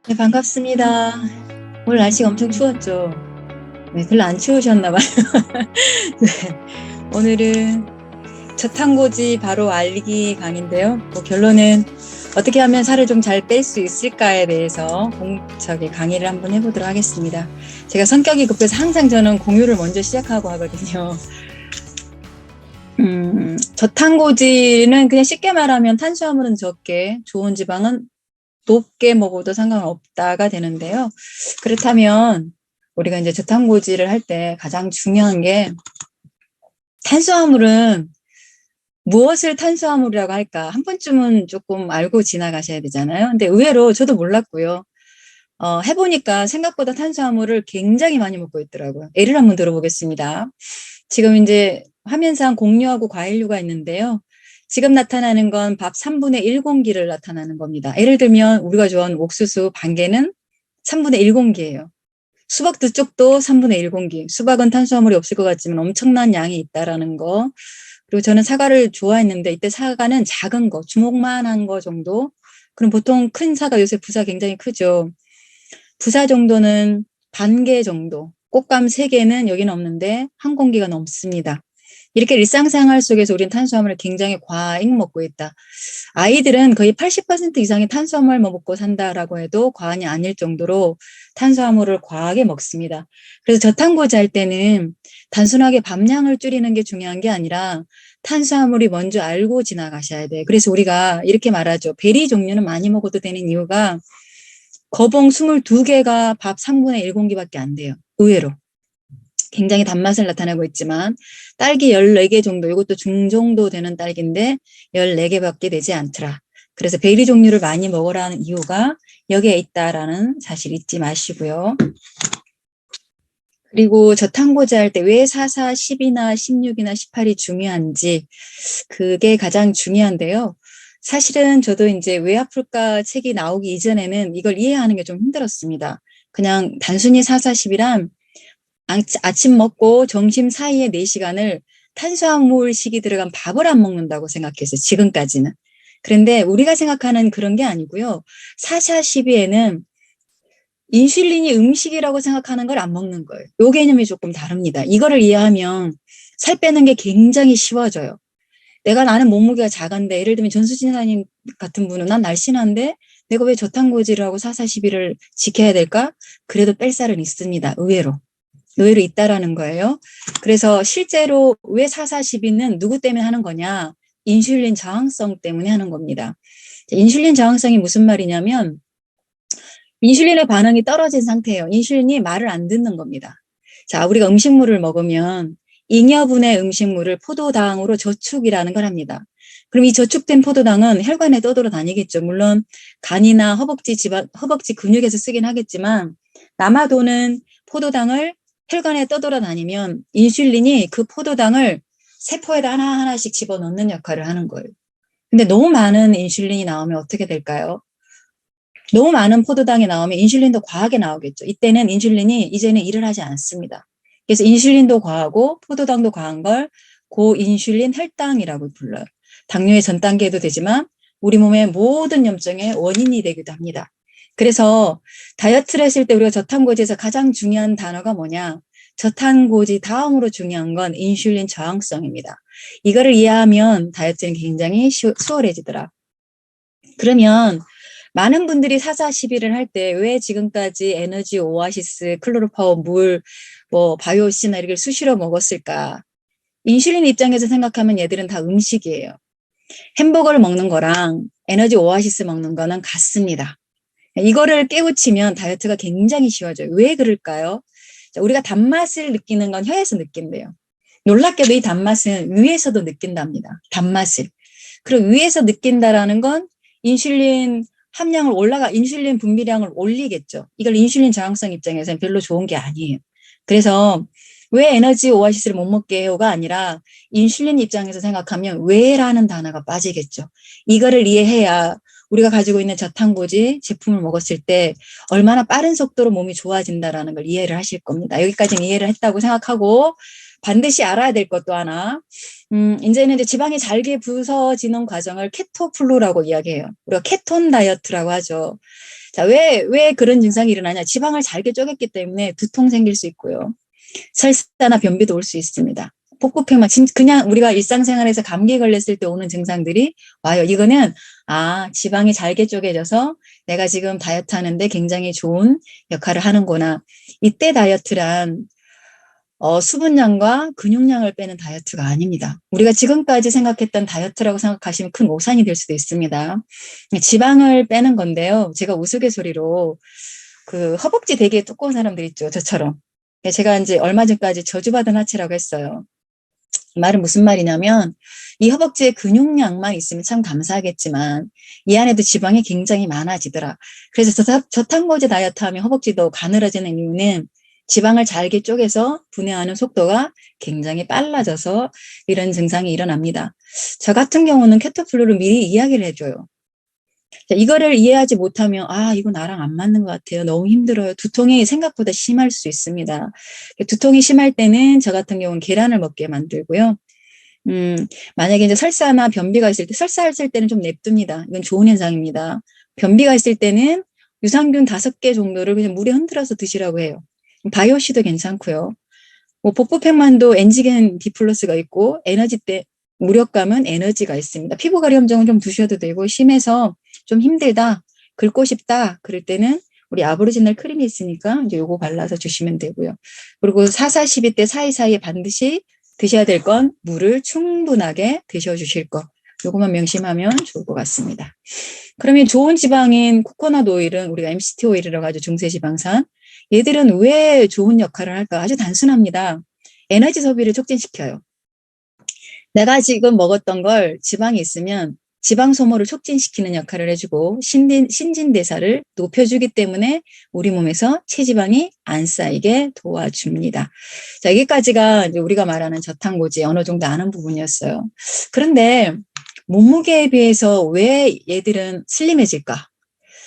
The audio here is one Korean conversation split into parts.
네, 반갑습니다. 오늘 날씨가 엄청 추웠죠? 네, 별로 안 추우셨나 봐요. 네, 오늘은 저탄고지 바로 알기 강의인데요. 결론은 어떻게 하면 살을 좀 잘 뺄 수 있을까에 대해서 강의를 한번 해보도록 하겠습니다. 제가 성격이 급해서 항상 저는 공유를 먼저 시작하고 하거든요. 저탄고지는 그냥 쉽게 말하면 탄수화물은 적게, 좋은 지방은 높게 먹어도 상관없다가 되는데요. 그렇다면 우리가 이제 저탄고지를 할 때 가장 중요한 게 탄수화물은 무엇을 탄수화물이라고 할까? 한 번쯤은 조금 알고 지나가셔야 되잖아요. 근데 의외로 저도 몰랐고요. 해보니까 생각보다 탄수화물을 굉장히 많이 먹고 있더라고요. 예를 한번 들어보겠습니다. 지금 이제 화면상 공유하고 과일류가 있는데요. 지금 나타나는 건 밥 3분의 1 공기를 나타나는 겁니다. 예를 들면 우리가 좋아하는 옥수수 반 개는 3분의 1 공기예요. 수박 두 쪽도 3분의 1 공기. 수박은 탄수화물이 없을 것 같지만 엄청난 양이 있다라는 거. 그리고 저는 사과를 좋아했는데 이때 사과는 작은 거, 주먹만한 거 정도. 그럼 보통 큰 사과, 요새 부사 굉장히 크죠. 부사 정도는 반 개 정도. 꽃감 3개는 여기는 없는데 한 공기가 넘습니다. 이렇게 일상생활 속에서 우리는 탄수화물을 굉장히 과잉 먹고 있다. 아이들은 거의 80% 이상의 탄수화물 먹고 산다라고 해도 과언이 아닐 정도로 탄수화물을 과하게 먹습니다. 그래서 저탄고지 할 때는 단순하게 밥량을 줄이는 게 중요한 게 아니라 탄수화물이 먼저 알고 지나가셔야 돼요. 그래서 우리가 이렇게 말하죠. 베리 종류는 많이 먹어도 되는 이유가 거봉 22개가 밥 3분의 1 공기밖에 안 돼요. 의외로. 굉장히 단맛을 나타내고 있지만 딸기 14개 정도, 이것도 중정도 되는 딸기인데 14개밖에 되지 않더라. 그래서 베리 종류를 많이 먹으라는 이유가 여기에 있다라는 사실 잊지 마시고요. 그리고 저탄고지 할 때 왜 4, 4, 10이나 16이나 18이 중요한지, 그게 가장 중요한데요. 사실은 저도 이제 왜 아플까 책이 나오기 이전에는 이걸 이해하는 게 좀 힘들었습니다. 그냥 단순히 4, 4, 10이란 아침 먹고 점심 사이에 4시간을 탄수화물식이 들어간 밥을 안 먹는다고 생각했어요. 지금까지는. 그런데 우리가 생각하는 그런 게 아니고요. 4샤12에는 인슐린이 음식이라고 생각하는 걸 안 먹는 거예요. 요 개념이 조금 다릅니다. 이거를 이해하면 살 빼는 게 굉장히 쉬워져요. 나는 몸무게가 작은데, 예를 들면 전수진 사님 같은 분은 난 날씬한데 내가 왜 저탄고지를 하고 4사12를 지켜야 될까? 그래도 뺄 살은 있습니다. 의외로 있다라는 거예요. 그래서 실제로 왜 4사12는 누구 때문에 하는 거냐? 인슐린 저항성 때문에 하는 겁니다. 인슐린 저항성이 무슨 말이냐면 인슐린의 반응이 떨어진 상태예요. 인슐린이 말을 안 듣는 겁니다. 자, 우리가 음식물을 먹으면 잉여분의 음식물을 포도당으로 저축이라는 걸 합니다. 그럼 이 저축된 포도당은 혈관에 떠돌아다니겠죠. 물론 간이나 허벅지 근육에서 쓰긴 하겠지만 남아도는 포도당을 혈관에 떠돌아다니면 인슐린이 그 포도당을 세포에다 하나하나씩 집어넣는 역할을 하는 거예요. 근데 너무 많은 인슐린이 나오면 어떻게 될까요? 너무 많은 포도당이 나오면 인슐린도 과하게 나오겠죠. 이때는 인슐린이 이제는 일을 하지 않습니다. 그래서 인슐린도 과하고 포도당도 과한 걸 고인슐린 혈당이라고 불러요. 당뇨의 전 단계도 되지만 우리 몸의 모든 염증의 원인이 되기도 합니다. 그래서 다이어트를 했을 때 우리가 저탄고지에서 가장 중요한 단어가 뭐냐? 저탄고지 다음으로 중요한 건 인슐린 저항성입니다. 이거를 이해하면 다이어트는 굉장히 수월해지더라. 그러면 많은 분들이 4사12를 할 때 왜 지금까지 에너지 오아시스, 클로로파워, 물, 바이오시나 이렇게 수시로 먹었을까? 인슐린 입장에서 생각하면 얘들은 다 음식이에요. 햄버거를 먹는 거랑 에너지 오아시스 먹는 거는 같습니다. 이거를 깨우치면 다이어트가 굉장히 쉬워져요. 왜 그럴까요? 우리가 단맛을 느끼는 건 혀에서 느낀대요. 놀랍게도 이 단맛은 위에서도 느낀답니다. 단맛을. 그리고 위에서 느낀다라는 건 인슐린 인슐린 분비량을 올리겠죠. 이걸 인슐린 저항성 입장에서는 별로 좋은 게 아니에요. 그래서 왜 에너지 오아시스를 못 먹게 해요가 아니라 인슐린 입장에서 생각하면 왜라는 단어가 빠지겠죠. 이거를 이해해야 우리가 가지고 있는 저탄고지 제품을 먹었을 때 얼마나 빠른 속도로 몸이 좋아진다라는 걸 이해를 하실 겁니다. 여기까지는 이해를 했다고 생각하고 반드시 알아야 될 것도 하나. 이제는 이제 지방이 잘게 부서지는 과정을 케토플루라고 이야기해요. 우리가 케톤 다이어트라고 하죠. 자, 왜 그런 증상이 일어나냐? 지방을 잘게 쪼갰기 때문에 두통 생길 수 있고요. 설사나 변비도 올 수 있습니다. 복부팽만 그냥 우리가 일상생활에서 감기 걸렸을 때 오는 증상들이 와요. 이거는 지방이 잘게 쪼개져서 내가 지금 다이어트 하는데 굉장히 좋은 역할을 하는구나. 이때 다이어트란 수분량과 근육량을 빼는 다이어트가 아닙니다. 우리가 지금까지 생각했던 다이어트라고 생각하시면 큰 오산이 될 수도 있습니다. 지방을 빼는 건데요. 제가 우스갯소리로 그 허벅지 되게 두꺼운 사람들 있죠. 저처럼. 제가 이제 얼마 전까지 저주받은 하체라고 했어요. 이 말은 무슨 말이냐면 이 허벅지에 근육량만 있으면 참 감사하겠지만 이 안에도 지방이 굉장히 많아지더라. 그래서 저탄고지 다이어트 하면 허벅지도 가늘어지는 이유는 지방을 잘게 쪼개서 분해하는 속도가 굉장히 빨라져서 이런 증상이 일어납니다. 저 같은 경우는 케토플루를 미리 이야기를 해줘요. 자, 이거를 이해하지 못하면 이거 나랑 안 맞는 것 같아요. 너무 힘들어요. 두통이 생각보다 심할 수 있습니다. 두통이 심할 때는 저 같은 경우는 계란을 먹게 만들고요. 만약에 이제 설사나 변비가 있을 때, 설사했을 때는 좀 냅둡니다. 이건 좋은 현상입니다. 변비가 있을 때는 유산균 5개 정도를 그냥 물에 흔들어서 드시라고 해요. 바이오시도 괜찮고요. 뭐 복부팽만도 엔지겐 D 플러스가 있고 에너지 때 무력감은 에너지가 있습니다. 피부 가려움증은 좀 드셔도 되고 심해서 좀 힘들다, 긁고 싶다 그럴 때는 우리 아보리지널 크림이 있으니까 이제 요거 발라서 주시면 되고요. 그리고 4-4-12 때 사이사이에 반드시 드셔야 될 건 물을 충분하게 드셔주실 거. 요것만 명심하면 좋을 것 같습니다. 그러면 좋은 지방인 코코넛 오일은 우리가 MCT 오일이라고 하죠. 중세지방산. 얘들은 왜 좋은 역할을 할까? 아주 단순합니다. 에너지 소비를 촉진시켜요. 내가 지금 먹었던 걸 지방이 있으면 지방 소모를 촉진시키는 역할을 해주고 신진대사를 높여주기 때문에 우리 몸에서 체지방이 안 쌓이게 도와줍니다. 자, 여기까지가 이제 우리가 말하는 저탄고지 어느 정도 아는 부분이었어요. 그런데 몸무게에 비해서 왜 얘들은 슬림해질까?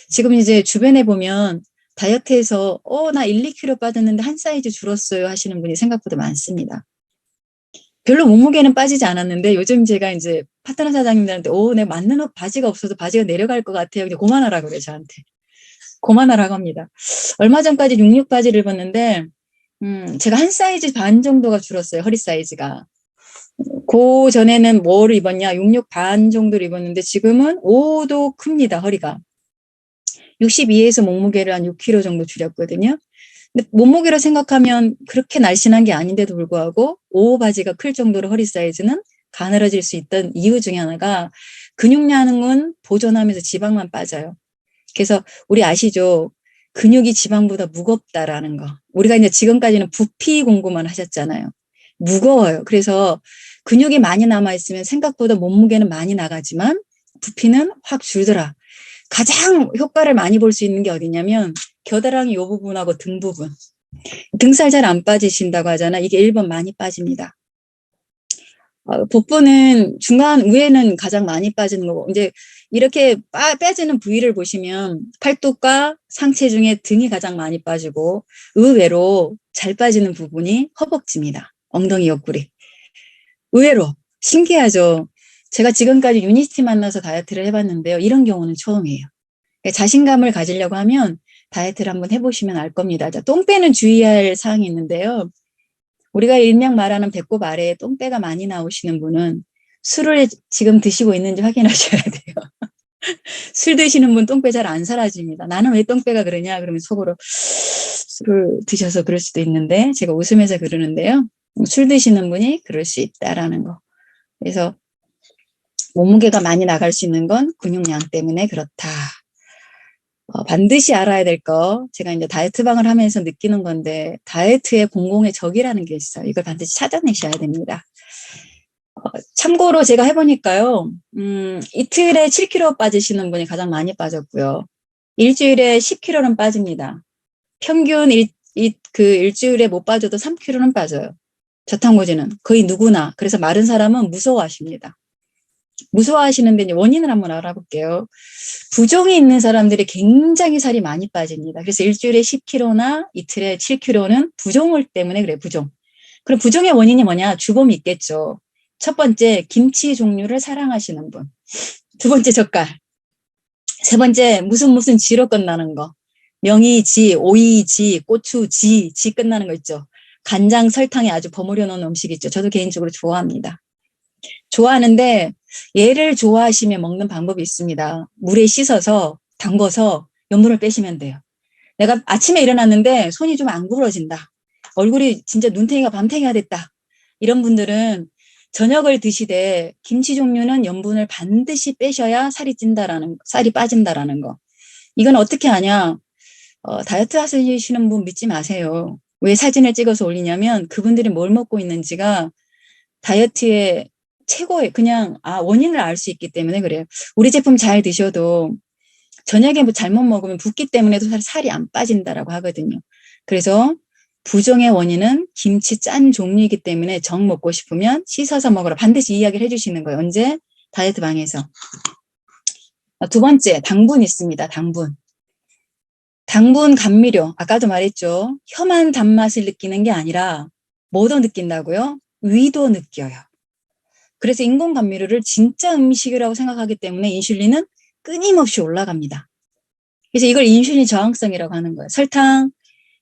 지금 이제 주변에 보면 다이어트에서 나 1, 2kg 빠졌는데 한 사이즈 줄었어요 하시는 분이 생각보다 많습니다. 별로 몸무게는 빠지지 않았는데 요즘 제가 이제 파트너 사장님들한테 내가 맞는 옷 바지가 없어서 바지가 내려갈 것 같아요. 이제 그만하라고 그래요, 저한테. 그만하라고 합니다. 얼마 전까지 66 바지를 입었는데 제가 한 사이즈 반 정도가 줄었어요, 허리 사이즈가. 그 전에는 뭐를 입었냐, 66 반 정도를 입었는데 지금은 5도 큽니다, 허리가. 62에서 몸무게를 한 6kg 정도 줄였거든요. 근데 몸무게로 생각하면 그렇게 날씬한 게 아닌데도 불구하고 5 바지가 클 정도로 허리 사이즈는 가늘어질 수 있던 이유 중에 하나가 근육량은 보존하면서 지방만 빠져요. 그래서 우리 아시죠? 근육이 지방보다 무겁다라는 거. 우리가 이제 지금까지는 부피 공부만 하셨잖아요. 무거워요. 그래서 근육이 많이 남아있으면 생각보다 몸무게는 많이 나가지만 부피는 확 줄더라. 가장 효과를 많이 볼 수 있는 게 어디냐면 겨드랑이 이 부분하고 등 부분. 등살 잘 안 빠지신다고 하잖아. 이게 1번 많이 빠집니다. 복부는 중간 위에는 가장 많이 빠지는 거고 이제 이렇게 빠지는 부위를 보시면 팔뚝과 상체 중에 등이 가장 많이 빠지고 의외로 잘 빠지는 부분이 허벅지입니다. 엉덩이 옆구리. 의외로 신기하죠. 제가 지금까지 유니스티 만나서 다이어트를 해봤는데요. 이런 경우는 처음이에요. 자신감을 가지려고 하면 다이어트를 한번 해보시면 알 겁니다. 자, 똥 빼는 주의할 사항이 있는데요. 우리가 일명 말하는 배꼽 아래에 똥배가 많이 나오시는 분은 술을 지금 드시고 있는지 확인하셔야 돼요. 술 드시는 분 똥배 잘 안 사라집니다. 나는 왜 똥배가 그러냐? 그러면 속으로 술을 드셔서 그럴 수도 있는데 제가 웃으면서 그러는데요. 술 드시는 분이 그럴 수 있다라는 거. 그래서 몸무게가 많이 나갈 수 있는 건 근육량 때문에 그렇다. 반드시 알아야 될 거, 제가 이제 다이어트방을 하면서 느끼는 건데, 다이어트의 공공의 적이라는 게 있어요. 이걸 반드시 찾아내셔야 됩니다. 참고로 제가 해보니까요, 이틀에 7kg 빠지시는 분이 가장 많이 빠졌고요. 일주일에 10kg는 빠집니다. 평균 일주일에 못 빠져도 3kg는 빠져요. 저탄고지는 거의 누구나. 그래서 마른 사람은 무서워하십니다. 무서워하시는데 이제 원인을 한번 알아볼게요. 부종이 있는 사람들이 굉장히 살이 많이 빠집니다. 그래서 일주일에 10kg나 이틀에 7kg는 부종 때문에 그래요. 부종. 그럼 부종의 원인이 뭐냐? 주범이 있겠죠. 첫 번째, 김치 종류를 사랑하시는 분. 두 번째, 젓갈. 세 번째, 무슨 지로 끝나는 거. 명이 지, 오이 지, 고추 지 끝나는 거 있죠. 간장, 설탕에 아주 버무려 놓은 음식 있죠. 저도 개인적으로 좋아합니다. 좋아하는데 얘를 좋아하시면 먹는 방법이 있습니다. 물에 씻어서 담궈서 염분을 빼시면 돼요. 내가 아침에 일어났는데 손이 좀 안 구부러진다. 얼굴이 진짜 눈탱이가 밤탱이가 됐다. 이런 분들은 저녁을 드시되 김치 종류는 염분을 반드시 빼셔야 살이 빠진다라는 거. 이건 어떻게 하냐? 다이어트 하시는 분 믿지 마세요. 왜 사진을 찍어서 올리냐면 그분들이 뭘 먹고 있는지가 다이어트의 최고의 그냥 원인을 알 수 있기 때문에 그래요. 우리 제품 잘 드셔도 저녁에 뭐 잘못 먹으면 붓기 때문에도 살이 안 빠진다라고 하거든요. 그래서 부종의 원인은 김치 짠 종류이기 때문에 정 먹고 싶으면 씻어서 먹으라. 반드시 이야기를 해주시는 거예요. 언제? 다이어트 방에서. 두 번째, 당분 있습니다. 당분. 당분 감미료. 아까도 말했죠. 혀만 단맛을 느끼는 게 아니라 뭐도 느낀다고요? 위도 느껴요. 그래서 인공 감미료를 진짜 음식이라고 생각하기 때문에 인슐린은 끊임없이 올라갑니다. 그래서 이걸 인슐린 저항성이라고 하는 거예요.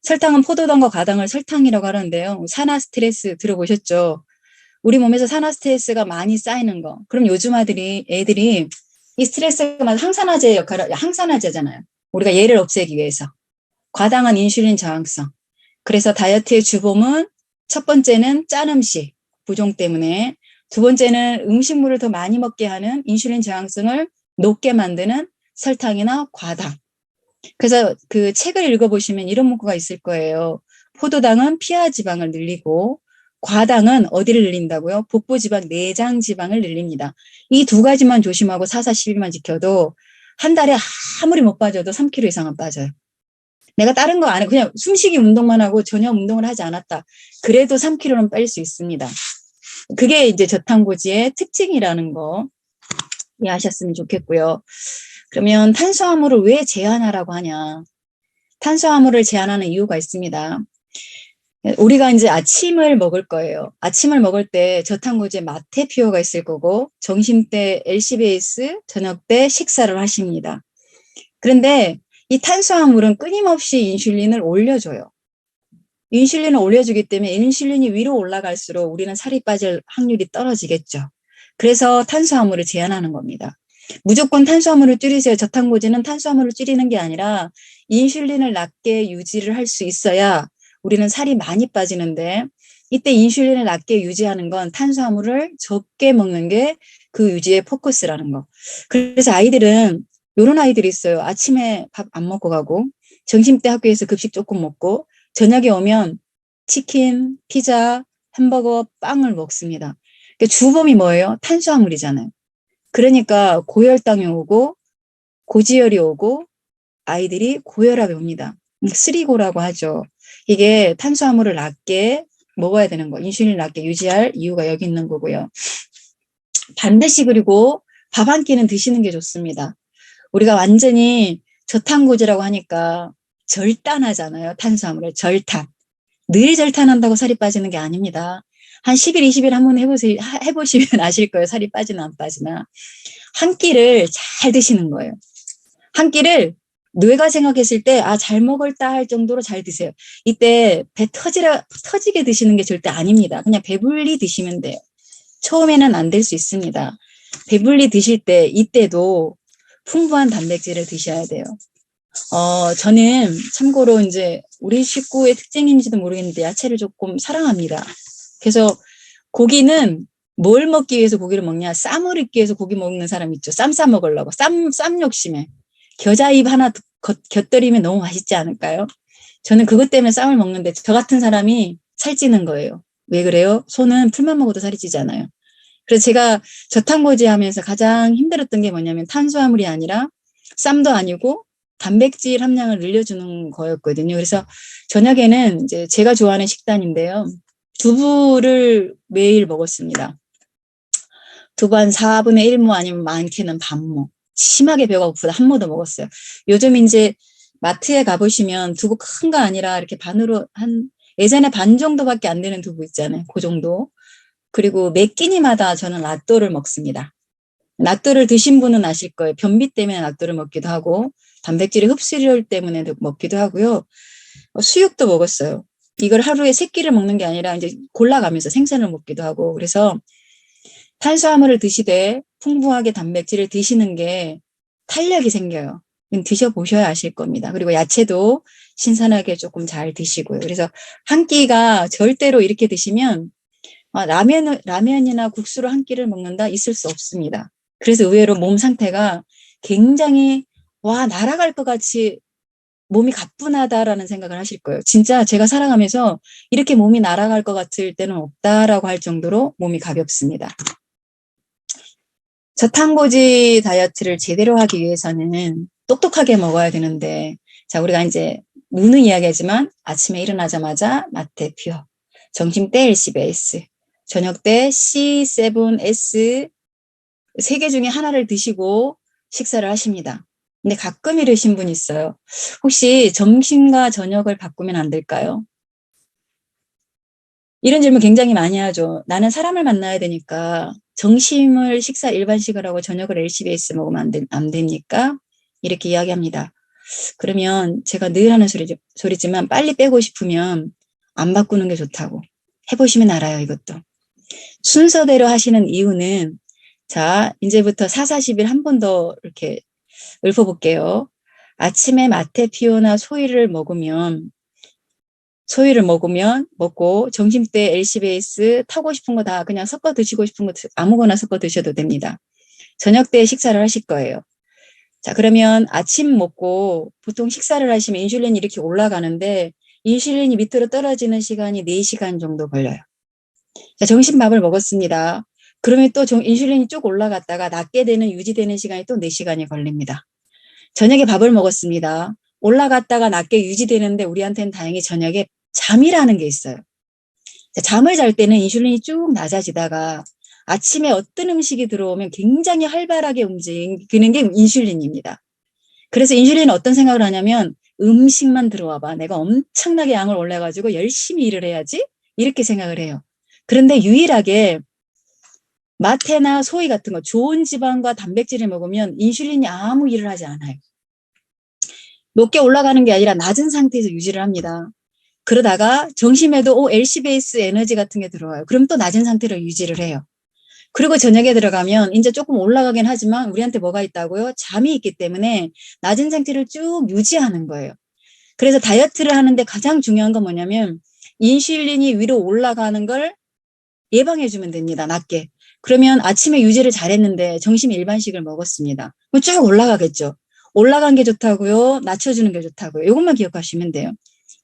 설탕은 포도당과 과당을 설탕이라고 하는데요. 산화 스트레스 들어보셨죠? 우리 몸에서 산화 스트레스가 많이 쌓이는 거. 그럼 요즘 애들이 이 스트레스가 항산화제잖아요. 우리가 얘를 없애기 위해서. 과당은 인슐린 저항성. 그래서 다이어트의 주범은 첫 번째는 짠 음식 부종 때문에, 두 번째는 음식물을 더 많이 먹게 하는 인슐린 저항성을 높게 만드는 설탕이나 과당. 그래서 그 책을 읽어보시면 이런 문구가 있을 거예요. 포도당은 피하 지방을 늘리고 과당은 어디를 늘린다고요? 복부 지방, 내장 지방을 늘립니다. 이 두 가지만 조심하고 4-4-12만 지켜도 한 달에 아무리 못 빠져도 3kg 이상은 빠져요. 내가 다른 거 안 해. 그냥 숨쉬기 운동만 하고 전혀 운동을 하지 않았다. 그래도 3kg는 뺄 수 있습니다. 그게 이제 저탄고지의 특징이라는 거 이해하셨으면 좋겠고요. 그러면 탄수화물을 왜 제한하라고 하냐? 탄수화물을 제한하는 이유가 있습니다. 우리가 이제 아침을 먹을 거예요. 아침을 먹을 때 저탄고지에 마테피오가 있을 거고 점심 때 LC베이스, 저녁 때 식사를 하십니다. 그런데 이 탄수화물은 끊임없이 인슐린을 올려줘요. 인슐린을 올려주기 때문에 인슐린이 위로 올라갈수록 우리는 살이 빠질 확률이 떨어지겠죠. 그래서 탄수화물을 제한하는 겁니다. 무조건 탄수화물을 줄이세요. 저탄고지는 탄수화물을 줄이는 게 아니라 인슐린을 낮게 유지를 할 수 있어야 우리는 살이 많이 빠지는데, 이때 인슐린을 낮게 유지하는 건 탄수화물을 적게 먹는 게 그 유지의 포커스라는 거. 그래서 아이들은 이런 아이들이 있어요. 아침에 밥 안 먹고 가고 점심 때 학교에서 급식 조금 먹고 저녁에 오면 치킨, 피자, 햄버거, 빵을 먹습니다. 그러니까 주범이 뭐예요? 탄수화물이잖아요. 그러니까 고혈당이 오고 고지혈이 오고 아이들이 고혈압이 옵니다. 쓰리고라고 하죠. 이게 탄수화물을 낮게 먹어야 되는 거, 인슐린을 낮게 유지할 이유가 여기 있는 거고요. 반드시 그리고 밥 한 끼는 드시는 게 좋습니다. 우리가 완전히 저탄고지라고 하니까 절단하잖아요. 탄수화물을 절탄. 늘 절탄한다고 살이 빠지는 게 아닙니다. 한 10일, 20일 한번 해보시면 아실 거예요. 살이 빠지나 안 빠지나. 한 끼를 잘 드시는 거예요. 한 끼를 뇌가 생각했을 때 잘 먹을다 할 정도로 잘 드세요. 이때 배 터지게 드시는 게 절대 아닙니다. 그냥 배불리 드시면 돼요. 처음에는 안 될 수 있습니다. 배불리 드실 때 이때도 풍부한 단백질을 드셔야 돼요. 저는 참고로 이제 우리 식구의 특징인지도 모르겠는데 야채를 조금 사랑합니다. 그래서 고기는 뭘 먹기 위해서 고기를 먹냐? 쌈을 익기 위해서 고기 먹는 사람 있죠. 쌈 싸 먹으려고. 쌈 욕심에. 겨자잎 하나 곁들이면 너무 맛있지 않을까요? 저는 그것 때문에 쌈을 먹는데 저 같은 사람이 살찌는 거예요. 왜 그래요? 소는 풀만 먹어도 살이 찌잖아요. 그래서 제가 저탄고지 하면서 가장 힘들었던 게 뭐냐면 탄수화물이 아니라 쌈도 아니고 단백질 함량을 늘려주는 거였거든요. 그래서 저녁에는 이제 제가 좋아하는 식단인데요. 두부를 매일 먹었습니다. 두부 한 4분의 1모 아니면 많게는 반모. 심하게 배가 고프다 한 모도 먹었어요. 요즘 이제 마트에 가보시면 두부 큰 거 아니라 이렇게 반으로 예전에 반 정도밖에 안 되는 두부 있잖아요. 그 정도. 그리고 매 끼니마다 저는 라또를 먹습니다. 낫또를 드신 분은 아실 거예요. 변비 때문에 낫또를 먹기도 하고 단백질의 흡수율 때문에 먹기도 하고요. 수육도 먹었어요. 이걸 하루에 3끼를 먹는 게 아니라 이제 골라가면서 생선을 먹기도 하고 그래서 탄수화물을 드시되 풍부하게 단백질을 드시는 게 탄력이 생겨요. 드셔보셔야 아실 겁니다. 그리고 야채도 신선하게 조금 잘 드시고요. 그래서 한 끼가 절대로 이렇게 드시면 라면이나 국수로 한 끼를 먹는다 있을 수 없습니다. 그래서 의외로 몸 상태가 굉장히 날아갈 것 같이 몸이 가뿐하다라는 생각을 하실 거예요. 진짜 제가 살아가면서 이렇게 몸이 날아갈 것 같을 때는 없다라고 할 정도로 몸이 가볍습니다. 저탄고지 다이어트를 제대로 하기 위해서는 똑똑하게 먹어야 되는데, 자, 우리가 이제 누누이 이야기하지만 아침에 일어나자마자 나트피오, 점심 때 LCBS, 저녁 때 C7S 3개 중에 하나를 드시고 식사를 하십니다. 근데 가끔 이러신 분이 있어요. 혹시 점심과 저녁을 바꾸면 안 될까요? 이런 질문 굉장히 많이 하죠. 나는 사람을 만나야 되니까 점심을 식사 일반식을 하고 저녁을 LCBS 먹으면 안 됩니까? 이렇게 이야기합니다. 그러면 제가 늘 하는 소리지만 빨리 빼고 싶으면 안 바꾸는 게 좋다고. 해보시면 알아요, 이것도. 순서대로 하시는 이유는 자, 이제부터 4-4-11 한 번 더 이렇게 읊어볼게요. 아침에 마테피오나 소위를 먹고 점심때 LCBS 타고 싶은 거 다 그냥 섞어 드시고 싶은 거 아무거나 섞어 드셔도 됩니다. 저녁 때 식사를 하실 거예요. 자, 그러면 아침 먹고 보통 식사를 하시면 인슐린이 이렇게 올라가는데 인슐린이 밑으로 떨어지는 시간이 4시간 정도 걸려요. 자, 점심밥을 먹었습니다. 그러면 또 인슐린이 쭉 올라갔다가 낮게 되는 유지되는 시간이 또 4시간이 걸립니다. 저녁에 밥을 먹었습니다. 올라갔다가 낮게 유지되는데 우리한테는 다행히 저녁에 잠이라는 게 있어요. 잠을 잘 때는 인슐린이 쭉 낮아지다가 아침에 어떤 음식이 들어오면 굉장히 활발하게 움직이는 게 인슐린입니다. 그래서 인슐린은 어떤 생각을 하냐면 음식만 들어와 봐. 내가 엄청나게 양을 올려가지고 열심히 일을 해야지. 이렇게 생각을 해요. 그런데 유일하게 마테나 소위 같은 거 좋은 지방과 단백질을 먹으면 인슐린이 아무 일을 하지 않아요. 높게 올라가는 게 아니라 낮은 상태에서 유지를 합니다. 그러다가 점심에도 LC베이스 에너지 같은 게 들어와요. 그럼 또 낮은 상태로 유지를 해요. 그리고 저녁에 들어가면 이제 조금 올라가긴 하지만 우리한테 뭐가 있다고요? 잠이 있기 때문에 낮은 상태를 쭉 유지하는 거예요. 그래서 다이어트를 하는데 가장 중요한 건 뭐냐면 인슐린이 위로 올라가는 걸 예방해 주면 됩니다. 낮게. 그러면 아침에 유지를 잘했는데 점심 일반식을 먹었습니다. 그럼 쭉 올라가겠죠. 올라간 게 좋다고요? 낮춰주는 게 좋다고요? 이것만 기억하시면 돼요.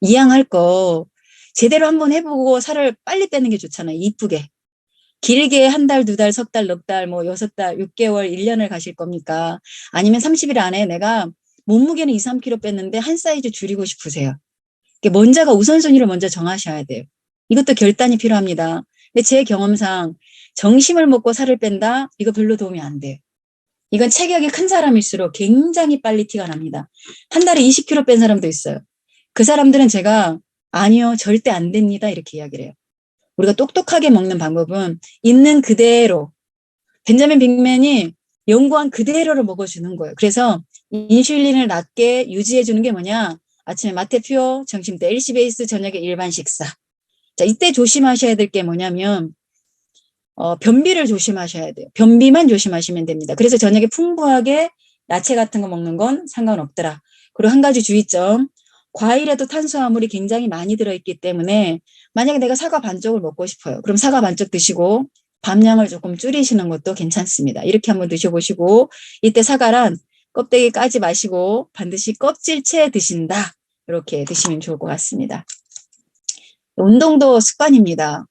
이양할 거 제대로 한번 해보고 살을 빨리 빼는 게 좋잖아요. 이쁘게. 길게 1달, 2달, 석 달, 넉 달, 6달, 6개월, 1년을 가실 겁니까? 아니면 30일 안에 내가 몸무게는 2, 3kg 뺐는데 한 사이즈 줄이고 싶으세요? 먼저가 우선순위를 먼저 정하셔야 돼요. 이것도 결단이 필요합니다. 근데 제 경험상 정심을 먹고 살을 뺀다? 이거 별로 도움이 안 돼요. 이건 체격이 큰 사람일수록 굉장히 빨리 티가 납니다. 한 달에 20kg 뺀 사람도 있어요. 그 사람들은 제가 아니요, 절대 안 됩니다. 이렇게 이야기를 해요. 우리가 똑똑하게 먹는 방법은 있는 그대로 벤자민 빅맨이 연구한 그대로를 먹어주는 거예요. 그래서 인슐린을 낮게 유지해 주는 게 뭐냐? 아침에 마테퓨어, 점심 때 LC베이스, 저녁에 일반 식사. 자, 이때 조심하셔야 될 게 뭐냐면 변비를 조심하셔야 돼요. 변비만 조심하시면 됩니다. 그래서 저녁에 풍부하게 야채 같은 거 먹는 건 상관없더라. 그리고 한 가지 주의점. 과일에도 탄수화물이 굉장히 많이 들어있기 때문에 만약에 내가 사과 반쪽을 먹고 싶어요. 그럼 사과 반쪽 드시고 밤양을 조금 줄이시는 것도 괜찮습니다. 이렇게 한번 드셔보시고 이때 사과란 껍데기 까지 마시고 반드시 껍질째 드신다. 이렇게 드시면 좋을 것 같습니다. 운동도 습관입니다.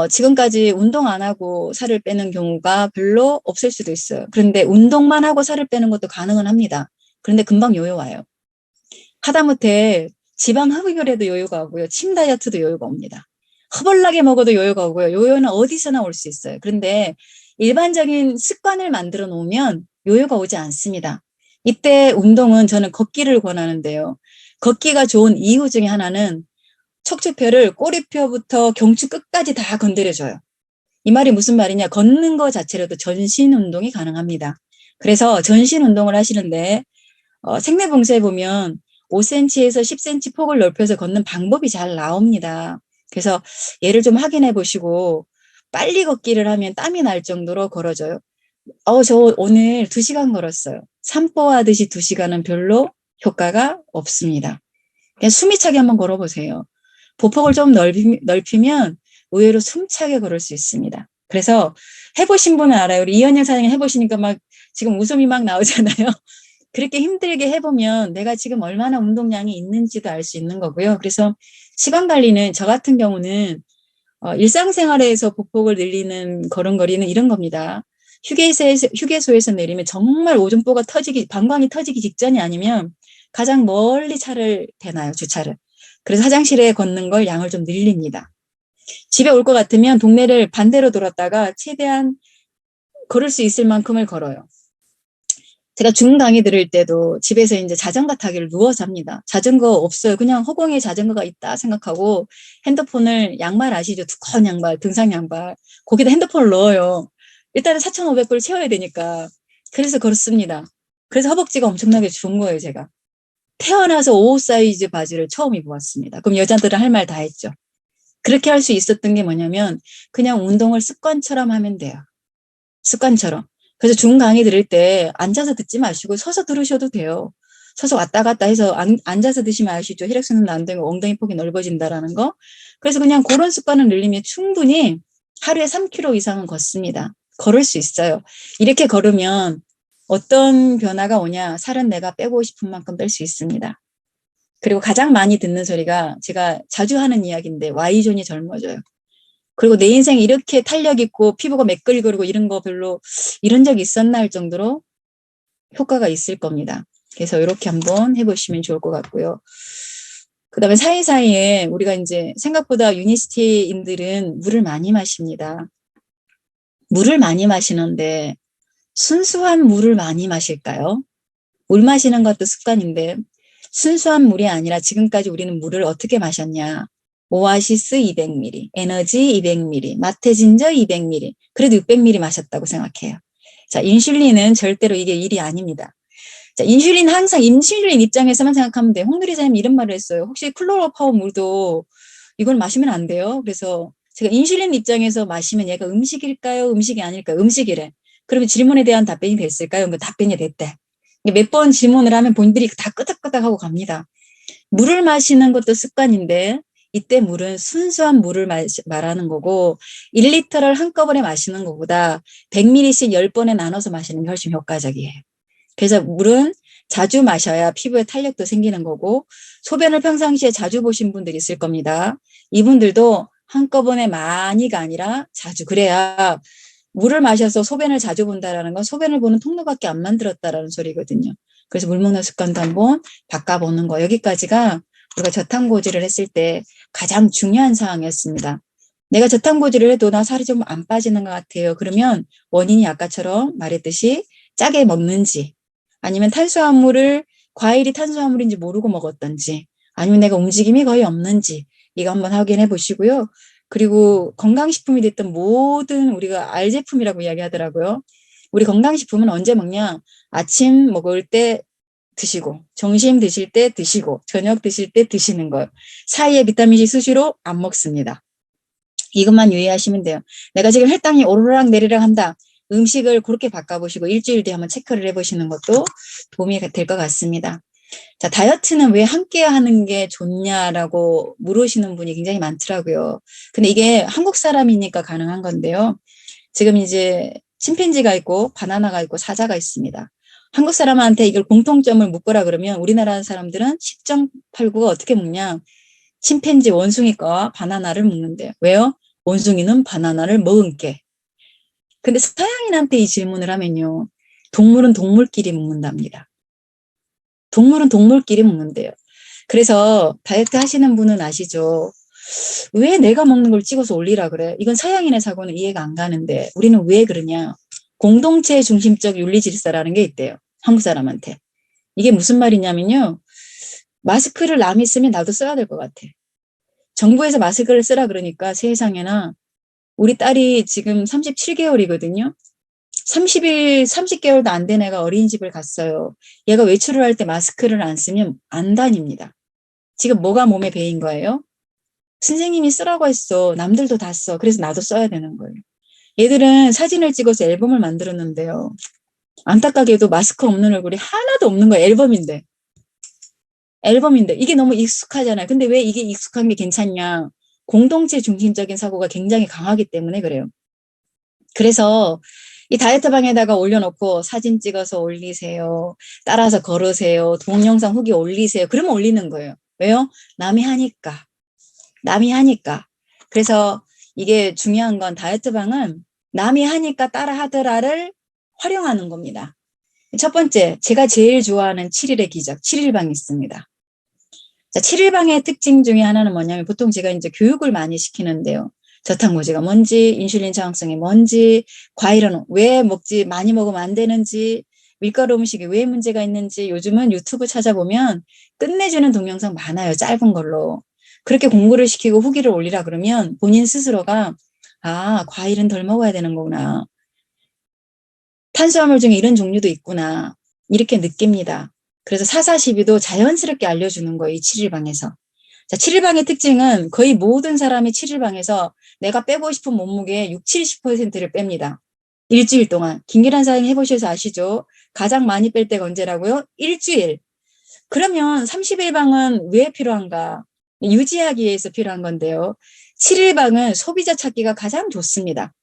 지금까지 운동 안 하고 살을 빼는 경우가 별로 없을 수도 있어요. 그런데 운동만 하고 살을 빼는 것도 가능은 합니다. 그런데 금방 요요 와요. 하다못해 지방 흡입을해도 요요가 오고요. 침 다이어트도 요요가 옵니다. 허벌나게 먹어도 요요가 오고요. 요요는 어디서나 올 수 있어요. 그런데 일반적인 습관을 만들어 놓으면 요요가 오지 않습니다. 이때 운동은 저는 걷기를 권하는데요. 걷기가 좋은 이유 중에 하나는 척추뼈를 꼬리뼈부터 경추 끝까지 다 건드려줘요. 이 말이 무슨 말이냐? 걷는 거 자체로도 전신 운동이 가능합니다. 그래서 전신 운동을 하시는데 생내봉사에 보면 5cm에서 10cm 폭을 넓혀서 걷는 방법이 잘 나옵니다. 그래서 얘를 좀 확인해 보시고 빨리 걷기를 하면 땀이 날 정도로 걸어줘요. 저 오늘 2시간 걸었어요. 산보하듯이 2시간은 별로 효과가 없습니다. 그냥 숨이 차게 한번 걸어보세요. 보폭을 좀 넓히면 의외로 숨차게 걸을 수 있습니다. 그래서 해보신 분은 알아요. 우리 이현영 사장님 해보시니까 막 지금 웃음이 막 나오잖아요. 그렇게 힘들게 해보면 내가 지금 얼마나 운동량이 있는지도 알 수 있는 거고요. 그래서 시간 관리는 저 같은 경우는 일상생활에서 보폭을 늘리는 걸음걸이는 이런 겁니다. 휴게소에서 내리면 정말 오줌보가 터지기, 방광이 터지기 직전이 아니면 가장 멀리 차를 대놔요, 주차를. 그래서 화장실에 걷는 걸 양을 좀 늘립니다. 집에 올 것 같으면 동네를 반대로 돌았다가 최대한 걸을 수 있을 만큼을 걸어요. 제가 중 강의 들을 때도 집에서 이제 자전거 타기를 누워서 합니다. 자전거 없어요. 그냥 허공에 자전거가 있다 생각하고 핸드폰을 양말 아시죠? 두꺼운 양말, 등산 양말. 거기다 핸드폰을 넣어요. 일단은 4,500불 채워야 되니까. 그래서 그렇습니다. 그래서 허벅지가 엄청나게 좋은 거예요, 제가. 태어나서 5 사이즈 바지를 처음 입어봤습니다. 그럼 여자들은 할 말 다 했죠. 그렇게 할 수 있었던 게 뭐냐면 그냥 운동을 습관처럼 하면 돼요. 습관처럼. 그래서 중 강의 들을 때 앉아서 듣지 마시고 서서 들으셔도 돼요. 서서 왔다 갔다 해서 앉아서 드시면 아시죠? 혈액순환도 안 되고 엉덩이 폭이 넓어진다라는 거. 그래서 그냥 그런 습관을 늘리면 충분히 하루에 3km 이상은 걷습니다. 걸을 수 있어요. 이렇게 걸으면 어떤 변화가 오냐? 살은 내가 빼고 싶은 만큼 뺄 수 있습니다. 그리고 가장 많이 듣는 소리가 제가 자주 하는 이야기인데 Y존이 젊어져요. 그리고 내 인생에 이렇게 탄력 있고 피부가 매끌거리고 이런 거 별로 이런 적이 있었나 할 정도로 효과가 있을 겁니다. 그래서 이렇게 한번 해보시면 좋을 것 같고요. 그다음에 사이사이에 우리가 이제 생각보다 유니스티인들은 물을 많이 마십니다. 물을 많이 마시는데 순수한 물을 많이 마실까요? 물 마시는 것도 습관인데 순수한 물이 아니라 지금까지 우리는 물을 어떻게 마셨냐. 오아시스 200ml, 에너지 200ml, 마테진저 200ml, 그래도 600ml 마셨다고 생각해요. 자, 인슐린은 절대로 이게 일이 아닙니다. 자, 인슐린 항상 인슐린 입장에서만 생각하면 돼요. 홍누리 사장님 이런 말을 했어요. 혹시 클로로파워 물도 이걸 마시면 안 돼요. 그래서 제가 인슐린 입장에서 마시면 얘가 음식일까요? 음식이 아닐까요? 음식이래. 그러면 질문에 대한 답변이 됐을까요? 그 답변이 됐대. 몇 번 질문을 하면 본인들이 다 끄덕끄덕하고 갑니다. 물을 마시는 것도 습관인데 이때 물은 순수한 물을 말하는 거고 1리터를 한꺼번에 마시는 것보다 100ml씩 10번에 나눠서 마시는 게 훨씬 효과적이에요. 그래서 물은 자주 마셔야 피부에 탄력도 생기는 거고 소변을 평상시에 자주 보신 분들이 있을 겁니다. 이분들도 한꺼번에 많이가 아니라 자주 그래야 물을 마셔서 소변을 자주 본다라는 건 소변을 보는 통로밖에 안 만들었다라는 소리거든요. 그래서 물 먹는 습관도 한번 바꿔보는 거. 여기까지가 우리가 저탄고지를 했을 때 가장 중요한 사항이었습니다. 내가 저탄고지를 해도 나 살이 좀 안 빠지는 것 같아요. 그러면 원인이 아까처럼 말했듯이 짜게 먹는지 아니면 탄수화물을 과일이 탄수화물인지 모르고 먹었던지 아니면 내가 움직임이 거의 없는지 이거 한번 확인해 보시고요. 그리고 건강식품이 됐던 모든 우리가 알제품이라고 이야기하더라고요. 우리 건강식품은 언제 먹냐? 아침 먹을 때 드시고 점심 드실 때 드시고 저녁 드실 때 드시는 거예요. 사이에 비타민C 수시로 안 먹습니다. 이것만 유의하시면 돼요. 내가 지금 혈당이 오르락 내리락 한다. 음식을 그렇게 바꿔보시고 일주일 뒤에 한번 체크를 해보시는 것도 도움이 될 것 같습니다. 자, 다이어트는 왜 함께 하는 게 좋냐라고 물으시는 분이 굉장히 많더라고요. 근데 이게 한국 사람이니까 가능한 건데요. 지금 이제 침팬지가 있고 바나나가 있고 사자가 있습니다. 한국 사람한테 이걸 공통점을 묶으라 그러면 우리나라 사람들은 10.89가 어떻게 먹냐. 침팬지 원숭이과 바나나를 먹는데요. 왜요? 원숭이는 바나나를 먹은 게. 근데 서양인한테 이 질문을 하면요. 동물은 동물끼리 먹는답니다. 동물은 동물끼리 먹는데요. 그래서 다이어트 하시는 분은 아시죠? 왜 내가 먹는 걸 찍어서 올리라 그래? 이건 서양인의 사고는 이해가 안 가는데 우리는 왜 그러냐? 공동체 중심적 윤리 질서라는 게 있대요. 한국 사람한테. 이게 무슨 말이냐면요. 마스크를 남이 쓰면 나도 써야 될 것 같아. 정부에서 마스크를 쓰라 그러니까 세상에나 우리 딸이 지금 37개월이거든요. 30개월도 안 된 애가 어린이집을 갔어요. 얘가 외출을 할 때 마스크를 안 쓰면 안 다닙니다. 지금 뭐가 몸에 배인 거예요? 선생님이 쓰라고 했어. 남들도 다 써. 그래서 나도 써야 되는 거예요. 얘들은 사진을 찍어서 앨범을 만들었는데요. 안타깝게도 마스크 없는 얼굴이 하나도 없는 거예요. 앨범인데. 이게 너무 익숙하잖아요. 근데 왜 이게 익숙한 게 괜찮냐? 공동체 중심적인 사고가 굉장히 강하기 때문에 그래요. 그래서 이 다이어트방에다가 올려놓고 사진 찍어서 올리세요. 따라서 걸으세요. 동영상 후기 올리세요. 그러면 올리는 거예요. 왜요? 남이 하니까. 그래서 이게 중요한 건 다이어트방은 남이 하니까 따라 하더라를 활용하는 겁니다. 첫 번째, 제가 제일 좋아하는 7일의 기적, 7일방이 있습니다. 자, 7일방의 특징 중에 하나는 뭐냐면 보통 제가 이제 교육을 많이 시키는데요. 저탄고지가 뭔지, 인슐린 저항성이 뭔지, 과일은 왜 많이 먹으면 안 되는지, 밀가루 음식이 왜 문제가 있는지 요즘은 유튜브 찾아보면 끝내주는 동영상 많아요. 짧은 걸로. 그렇게 공부를 시키고 후기를 올리라 그러면 본인 스스로가 과일은 덜 먹어야 되는 거구나. 탄수화물 중에 이런 종류도 있구나. 이렇게 느낍니다. 그래서 4,4,12도 자연스럽게 알려주는 거예요. 이 7일방에서. 자, 7일방의 특징은 거의 모든 사람이 7일방에서 내가 빼고 싶은 몸무게의 60, 70%를 뺍니다. 일주일 동안. 김기란 사장님 해보셔서 아시죠? 가장 많이 뺄 때가 언제라고요? 일주일. 그러면 30일방은 왜 필요한가? 유지하기 위해서 필요한 건데요. 7일방은 소비자 찾기가 가장 좋습니다.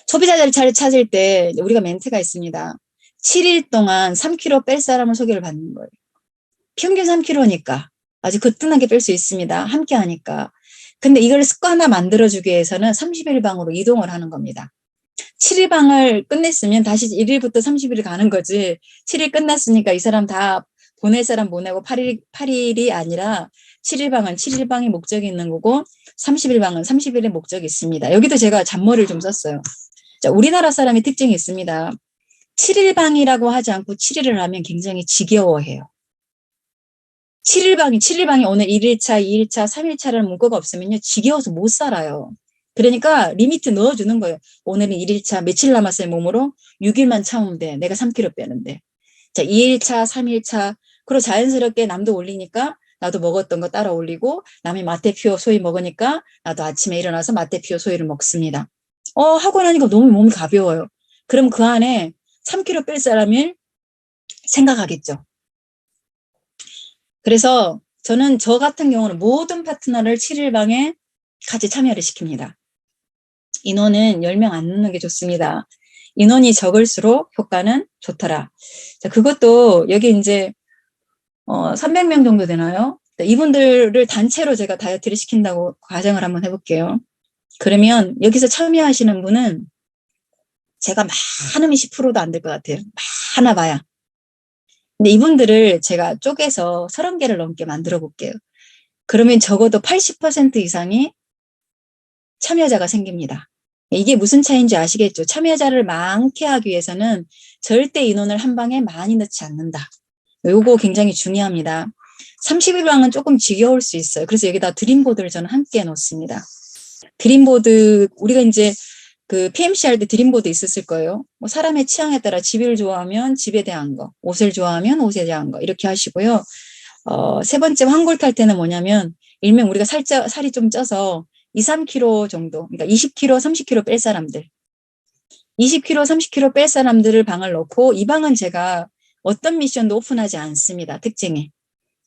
소비자를 찾을 때 우리가 멘트가 있습니다. 7일 동안 3kg 뺄 사람을 소개를 받는 거예요. 평균 3kg니까 아주 거뜬하게 뺄 수 있습니다. 함께 하니까. 근데 이걸 습관화 만들어주기 위해서는 30일방으로 이동을 하는 겁니다. 7일방을 끝냈으면 다시 1일부터 30일 가는 거지. 7일 끝났으니까 이 사람 다 보낼 사람 보내고 8일이 아니라 7일방은 7일방이 목적이 있는 거고 30일방은 30일의 목적이 있습니다. 여기도 제가 잔머리를 좀 썼어요. 자, 우리나라 사람의 특징이 있습니다. 7일방이라고 하지 않고 7일을 하면 굉장히 지겨워해요. 7일방이 오늘 1일차, 2일차, 3일차라는 문구가 없으면요. 지겨워서 못 살아요. 그러니까 리미트 넣어주는 거예요. 오늘은 1일차 며칠 남았어요 몸으로? 6일만 참으면 돼. 내가 3kg 빼는데. 자, 2일차, 3일차. 그리고 자연스럽게 남도 올리니까 나도 먹었던 거 따라 올리고 남이 마테피오 소이 먹으니까 나도 아침에 일어나서 마테피오 소이를 먹습니다. 하고 나니까 너무 몸이 가벼워요. 그럼 그 안에 3kg 뺄 사람을 생각하겠죠. 그래서 저는 저 같은 경우는 모든 파트너를 7일방에 같이 참여를 시킵니다. 인원은 10명 안 넣는 게 좋습니다. 인원이 적을수록 효과는 좋더라. 자, 그것도 여기 이제 300명 정도 되나요? 이분들을 단체로 제가 다이어트를 시킨다고 가정을 한번 해볼게요. 그러면 여기서 참여하시는 분은 제가 많으면 10%도 안 될 것 같아요. 많아 봐야. 근데 이분들을 제가 쪼개서 30개를 넘게 만들어 볼게요. 그러면 적어도 80% 이상이 참여자가 생깁니다. 이게 무슨 차이인지 아시겠죠? 참여자를 많게 하기 위해서는 절대 인원을 한 방에 많이 넣지 않는다. 요거 굉장히 중요합니다. 30일방은 조금 지겨울 수 있어요. 그래서 여기다 드림보드를 저는 함께 놓습니다. 드림보드, 우리가 이제 그 PMC 할 때 드림보드 있었을 거예요. 뭐 사람의 취향에 따라 집을 좋아하면 집에 대한 거, 옷을 좋아하면 옷에 대한 거 이렇게 하시고요. 세 번째 환골 탈 때는 뭐냐면 일명 우리가 살이 좀 쪄서 2, 3kg 정도, 그러니까 20kg, 30kg 뺄 사람들. 20kg, 30kg 뺄 사람들을 방을 넣고 이 방은 제가 어떤 미션도 오픈하지 않습니다. 특징이.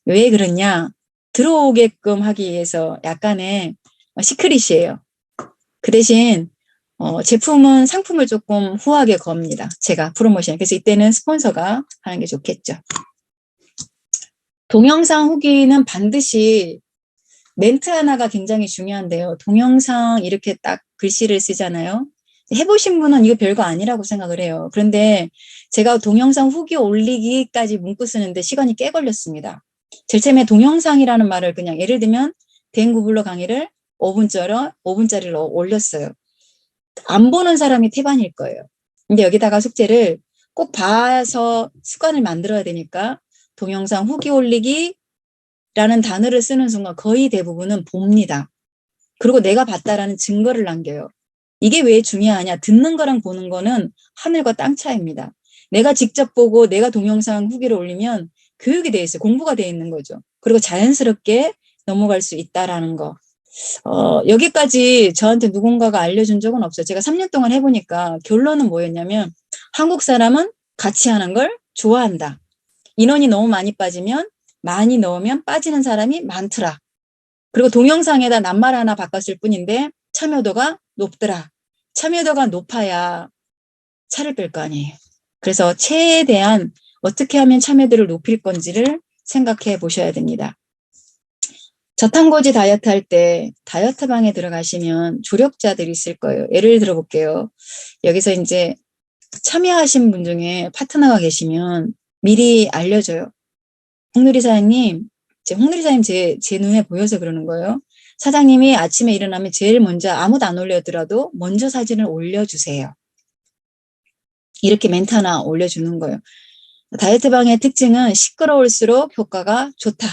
왜 그러냐? 들어오게끔 하기 위해서 약간의 시크릿이에요. 그 대신 제품은 상품을 조금 후하게 겁니다. 제가 프로모션. 그래서 이때는 스폰서가 하는 게 좋겠죠. 동영상 후기는 반드시 멘트 하나가 굉장히 중요한데요. 동영상 이렇게 딱 글씨를 쓰잖아요. 해보신 분은 이거 별거 아니라고 생각을 해요. 그런데 제가 동영상 후기 올리기까지 문구 쓰는데 시간이 꽤 걸렸습니다. 제일 처음에 동영상이라는 말을 그냥 예를 들면 대인구블러 강의를 5분짜리로 올렸어요. 안 보는 사람이 태반일 거예요. 근데 여기다가 숙제를 꼭 봐서 습관을 만들어야 되니까 동영상 후기 올리기라는 단어를 쓰는 순간 거의 대부분은 봅니다. 그리고 내가 봤다라는 증거를 남겨요. 이게 왜 중요하냐? 듣는 거랑 보는 거는 하늘과 땅 차이입니다. 내가 직접 보고 내가 동영상 후기를 올리면 교육이 돼 있어요. 공부가 돼 있는 거죠. 그리고 자연스럽게 넘어갈 수 있다라는 거. 여기까지 저한테 누군가가 알려준 적은 없어요. 제가 3년 동안 해보니까 결론은 뭐였냐면 한국 사람은 같이 하는 걸 좋아한다. 인원이 너무 많이 빠지면 많이 넣으면 빠지는 사람이 많더라. 그리고 동영상에다 낱말 하나 바꿨을 뿐인데 참여도가 높더라. 참여도가 높아야 차를 뺄 거 아니에요. 그래서 최대한 어떻게 하면 참여도를 높일 건지를 생각해 보셔야 됩니다. 저탄고지 다이어트 할 때 다이어트 방에 들어가시면 조력자들이 있을 거예요. 예를 들어 볼게요. 여기서 이제 참여하신 분 중에 파트너가 계시면 미리 알려줘요. 홍누리 사장님, 홍누리 사장님 제 눈에 보여서 그러는 거예요. 사장님이 아침에 일어나면 제일 먼저 아무도 안 올려더라도 먼저 사진을 올려주세요. 이렇게 멘트 하나 올려주는 거예요. 다이어트 방의 특징은 시끄러울수록 효과가 좋다.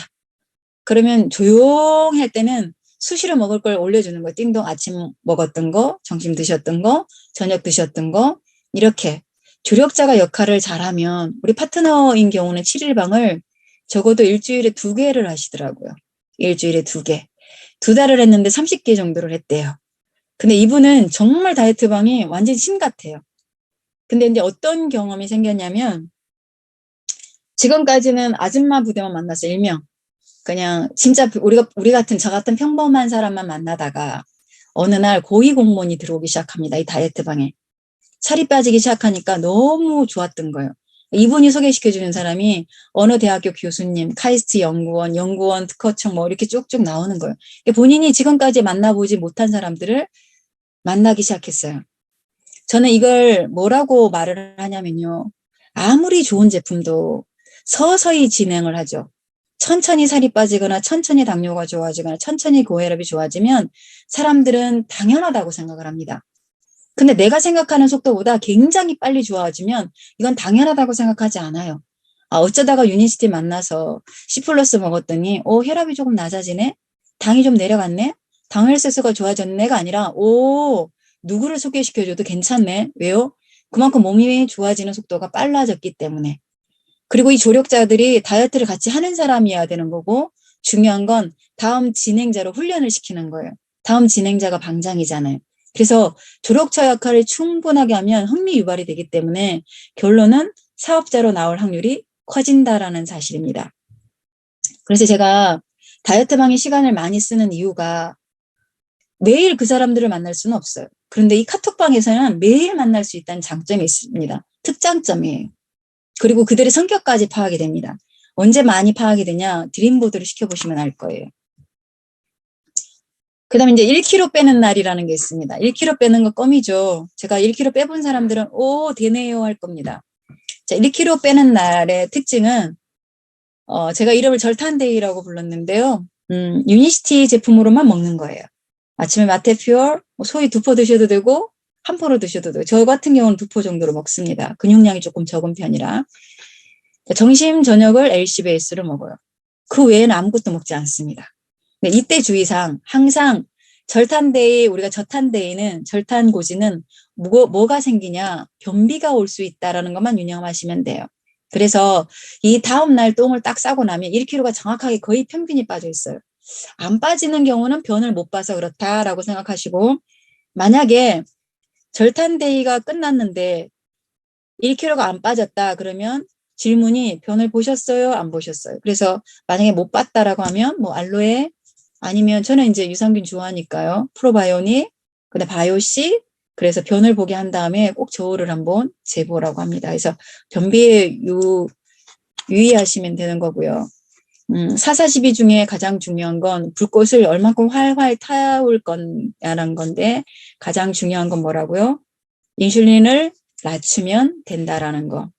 그러면 조용할 때는 수시로 먹을 걸 올려주는 거예요. 띵동 아침 먹었던 거, 점심 드셨던 거, 저녁 드셨던 거 이렇게 조력자가 역할을 잘하면 우리 파트너인 경우는 7일방을 적어도 일주일에 2개를 하시더라고요. 일주일에 2개. 2달을 했는데 30개 정도를 했대요. 근데 이분은 정말 다이어트 방이 완전 신 같아요. 근데 이제 어떤 경험이 생겼냐면 지금까지는 아줌마 부대만 만났어요. 일명. 그냥 진짜 우리 같은 저 같은 평범한 사람만 만나다가 어느 날 고위공무원이 들어오기 시작합니다. 이 다이어트 방에. 살이 빠지기 시작하니까 너무 좋았던 거예요. 이분이 소개시켜주는 사람이 어느 대학교 교수님, 카이스트 연구원, 특허청 뭐 이렇게 쭉쭉 나오는 거예요. 본인이 지금까지 만나보지 못한 사람들을 만나기 시작했어요. 저는 이걸 뭐라고 말을 하냐면요. 아무리 좋은 제품도 서서히 진행을 하죠. 천천히 살이 빠지거나 천천히 당뇨가 좋아지거나 천천히 고혈압이 좋아지면 사람들은 당연하다고 생각을 합니다. 근데 내가 생각하는 속도보다 굉장히 빨리 좋아지면 이건 당연하다고 생각하지 않아요. 어쩌다가 유니시티 만나서 C 플러스 먹었더니 혈압이 조금 낮아지네? 당이 좀 내려갔네? 당혈세수가 좋아졌네가 아니라 누구를 소개시켜줘도 괜찮네. 왜요? 그만큼 몸이 좋아지는 속도가 빨라졌기 때문에. 그리고 이 조력자들이 다이어트를 같이 하는 사람이어야 되는 거고 중요한 건 다음 진행자로 훈련을 시키는 거예요. 다음 진행자가 방장이잖아요. 그래서 조력자 역할을 충분하게 하면 흥미 유발이 되기 때문에 결론은 사업자로 나올 확률이 커진다라는 사실입니다. 그래서 제가 다이어트방에 시간을 많이 쓰는 이유가 매일 그 사람들을 만날 수는 없어요. 그런데 이 카톡방에서는 매일 만날 수 있다는 장점이 있습니다. 특장점이에요. 그리고 그들의 성격까지 파악이 됩니다. 언제 많이 파악이 되냐? 드림보드를 시켜보시면 알 거예요. 그 다음에 이제 1kg 빼는 날이라는 게 있습니다. 1kg 빼는 거 껌이죠. 제가 1kg 빼본 사람들은 되네요 할 겁니다. 자, 1kg 빼는 날의 특징은 제가 이름을 절탄데이라고 불렀는데요. 유니시티 제품으로만 먹는 거예요. 아침에 마테퓨어, 소위 2포 드셔도 되고 1포로 드셔도 되고 저 같은 경우는 2포 정도로 먹습니다. 근육량이 조금 적은 편이라. 점심, 저녁을 LC 베이스로 먹어요. 그 외에는 아무것도 먹지 않습니다. 네, 이때 주의사항 항상 절탄데이 우리가 저탄데이는 절탄고지는 뭐가 생기냐 변비가 올 수 있다라는 것만 유념하시면 돼요. 그래서 이 다음 날 똥을 딱 싸고 나면 1kg가 정확하게 거의 평균이 빠져 있어요. 안 빠지는 경우는 변을 못 봐서 그렇다라고 생각하시고 만약에 절탄데이가 끝났는데 1kg가 안 빠졌다 그러면 질문이 변을 보셨어요? 안 보셨어요? 그래서 만약에 못 봤다라고 하면 뭐 알로에 아니면 저는 이제 유산균 좋아하니까요. 프로바이오닉, 그다음 바이오시 그래서 변을 보게 한 다음에 꼭 저울을 한번 재보라고 합니다. 그래서 변비에 유의하시면 되는 거고요. 사사시비 중에 가장 중요한 건 불꽃을 얼만큼 활활 타올 거냐는 건데 가장 중요한 건 뭐라고요? 인슐린을 낮추면 된다라는 거.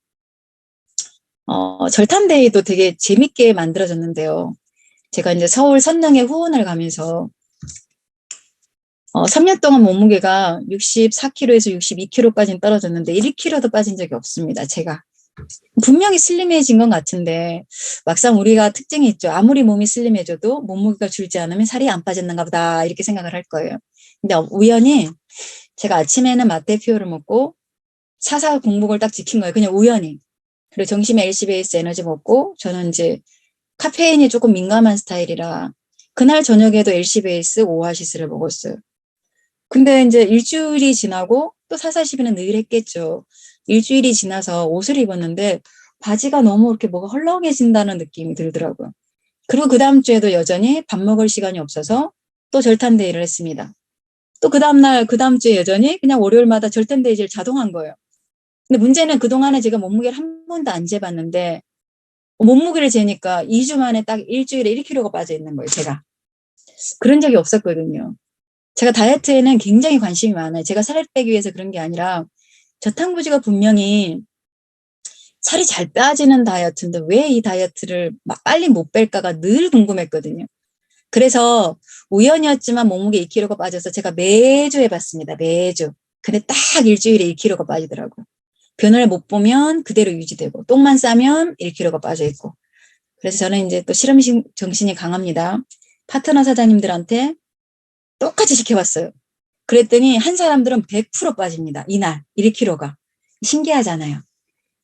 절탄데이도 되게 재밌게 만들어졌는데요. 제가 이제 서울 선릉에 후원을 가면서 3년 동안 몸무게가 64kg에서 62kg까지는 떨어졌는데 1kg도 빠진 적이 없습니다. 제가. 분명히 슬림해진 것 같은데 막상 우리가 특징이 있죠. 아무리 몸이 슬림해져도 몸무게가 줄지 않으면 살이 안 빠졌는가 보다 이렇게 생각을 할 거예요. 근데 우연히 제가 아침에는 마테피오를 먹고 사사 공복을 딱 지킨 거예요. 그냥 우연히. 그리고 점심에 LC베이스 에너지 먹고 저는 이제 카페인이 조금 민감한 스타일이라 그날 저녁에도 LC베이스 오아시스를 먹었어요. 근데 이제 일주일이 지나고 또 사사시비는 늘 했겠죠. 일주일이 지나서 옷을 입었는데 바지가 너무 이렇게 뭐가 헐렁해진다는 느낌이 들더라고요. 그리고 그 다음 주에도 여전히 밥 먹을 시간이 없어서 또 절탄데이를 했습니다. 또 그 다음날, 그 다음 주에 여전히 그냥 월요일마다 절탄데이를 자동한 거예요. 근데 문제는 그동안에 제가 몸무게를 한 번도 안 재봤는데 몸무게를 재니까 2주 만에 딱 일주일에 1kg가 빠져 있는 거예요, 제가. 그런 적이 없었거든요. 제가 다이어트에는 굉장히 관심이 많아요. 제가 살을 빼기 위해서 그런 게 아니라 저탄고지가 분명히 살이 잘 빠지는 다이어트인데 왜 이 다이어트를 빨리 못 뺄까가 늘 궁금했거든요. 그래서 우연이었지만 몸무게 2kg가 빠져서 제가 매주 해봤습니다. 매주. 근데 딱 일주일에 1kg가 빠지더라고요. 변을 못 보면 그대로 유지되고 똥만 싸면 1kg가 빠져있고. 그래서 저는 이제 또 실험 정신이 강합니다. 파트너 사장님들한테 똑같이 시켜봤어요. 그랬더니 한 사람들은 100% 빠집니다. 이날 1kg가. 신기하잖아요.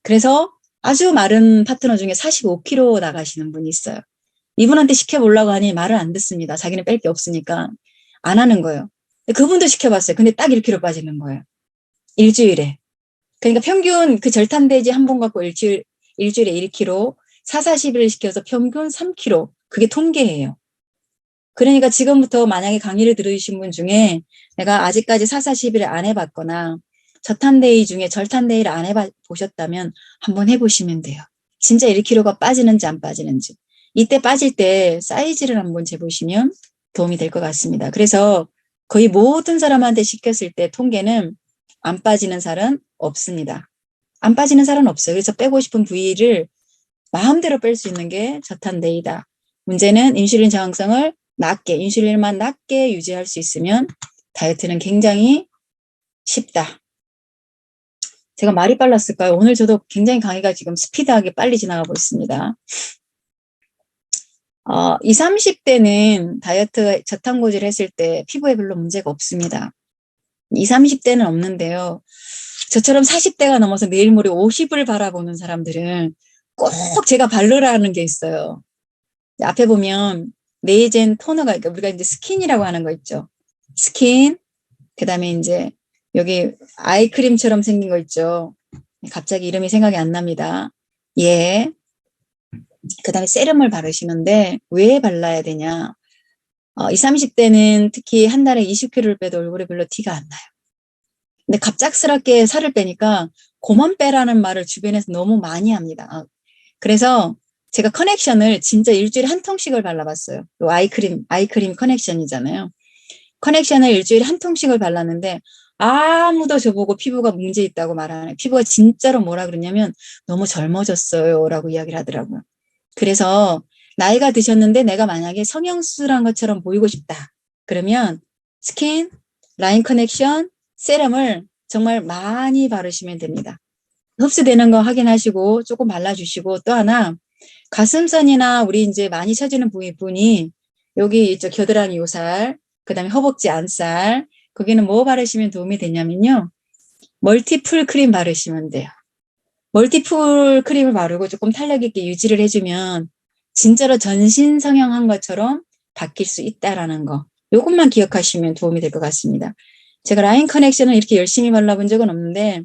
그래서 아주 마른 파트너 중에 45kg 나가시는 분이 있어요. 이분한테 시켜보려고 하니 말을 안 듣습니다. 자기는 뺄 게 없으니까 안 하는 거예요. 그분도 시켜봤어요. 근데 딱 1kg 빠지는 거예요. 일주일에. 그러니까 평균 그 절탄돼지 한 번 갖고 일주일에 1kg, 4, 40일 시켜서 평균 3kg. 그게 통계예요. 그러니까 지금부터 만약에 강의를 들으신 분 중에 내가 아직까지 4, 40일을 안 해봤거나 저탄데이 중에 절탄데이를 안 해보셨다면 한번 해보시면 돼요. 진짜 1kg가 빠지는지 안 빠지는지. 이때 빠질 때 사이즈를 한번 재보시면 도움이 될 것 같습니다. 그래서 거의 모든 사람한테 시켰을 때 통계는 안 빠지는 살은 없습니다. 안 빠지는 살은 없어요. 그래서 빼고 싶은 부위를 마음대로 뺄 수 있는 게 저탄데이다. 문제는 인슐린 저항성을 낮게, 인슐린만 낮게 유지할 수 있으면 다이어트는 굉장히 쉽다. 제가 말이 빨랐을까요? 오늘 저도 굉장히 강의가 지금 스피드하게 빨리 지나가고 있습니다. 20, 30대는 다이어트 저탄고지를 했을 때 피부에 별로 문제가 없습니다. 20, 30대는 없는데요. 저처럼 40대가 넘어서 내일 모레 50을 바라보는 사람들은 꼭 제가 바르라는 게 있어요. 앞에 보면 네이젠 토너가, 그러니까 우리가 이제 스킨이라고 하는 거 있죠. 스킨, 그 다음에 이제 여기 아이크림처럼 생긴 거 있죠. 갑자기 이름이 생각이 안 납니다. 예. 그 다음에 세럼을 바르시는데 왜 발라야 되냐. 20, 30대는 특히 한 달에 20kg를 빼도 얼굴에 별로 티가 안 나요. 근데 갑작스럽게 살을 빼니까 그만 빼라는 말을 주변에서 너무 많이 합니다. 그래서 제가 커넥션을 진짜 일주일에 한 통씩을 발라봤어요. 아이크림 커넥션이잖아요. 커넥션을 일주일에 한 통씩을 발랐는데 아무도 저보고 피부가 문제 있다고 말하는, 피부가 진짜로 뭐라 그러냐면 너무 젊어졌어요 라고 이야기를 하더라고요. 그래서 나이가 드셨는데 내가 만약에 성형수술한 것처럼 보이고 싶다. 그러면 스킨, 라인 커넥션, 세럼을 정말 많이 바르시면 됩니다. 흡수되는 거 확인하시고 조금 발라주시고, 또 하나 가슴선이나 우리 이제 많이 처지는 부분이 여기 있죠. 겨드랑이 요살, 그 다음에 허벅지 안살, 거기는 뭐 바르시면 도움이 되냐면요. 멀티풀 크림 바르시면 돼요. 멀티풀 크림을 바르고 조금 탄력 있게 유지를 해주면 진짜로 전신 성형한 것처럼 바뀔 수 있다라는 거. 이것만 기억하시면 도움이 될 것 같습니다. 제가 라인 커넥션을 이렇게 열심히 발라본 적은 없는데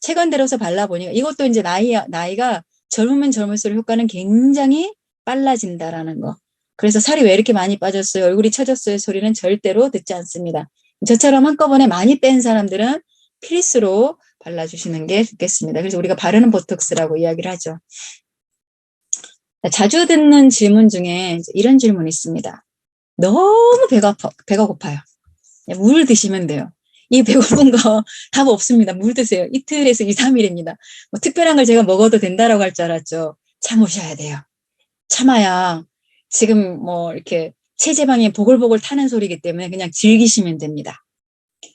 최근 들어서 발라보니까 이것도 이제 나이가 젊으면 젊을수록 효과는 굉장히 빨라진다라는 거. 그래서 살이 왜 이렇게 많이 빠졌어요? 얼굴이 처졌어요? 소리는 절대로 듣지 않습니다. 저처럼 한꺼번에 많이 뺀 사람들은 필수로 발라주시는 게 좋겠습니다. 그래서 우리가 바르는 보톡스라고 이야기를 하죠. 자주 듣는 질문 중에 이런 질문이 있습니다. 너무 배가 고파요. 물 드시면 돼요. 이 배고픈 거 답 없습니다. 물 드세요. 이틀에서 2, 3일입니다. 뭐 특별한 걸 제가 먹어도 된다라고 할 줄 알았죠. 참으셔야 돼요. 참아야 지금 뭐 이렇게 체지방이 보글보글 타는 소리이기 때문에 그냥 즐기시면 됩니다.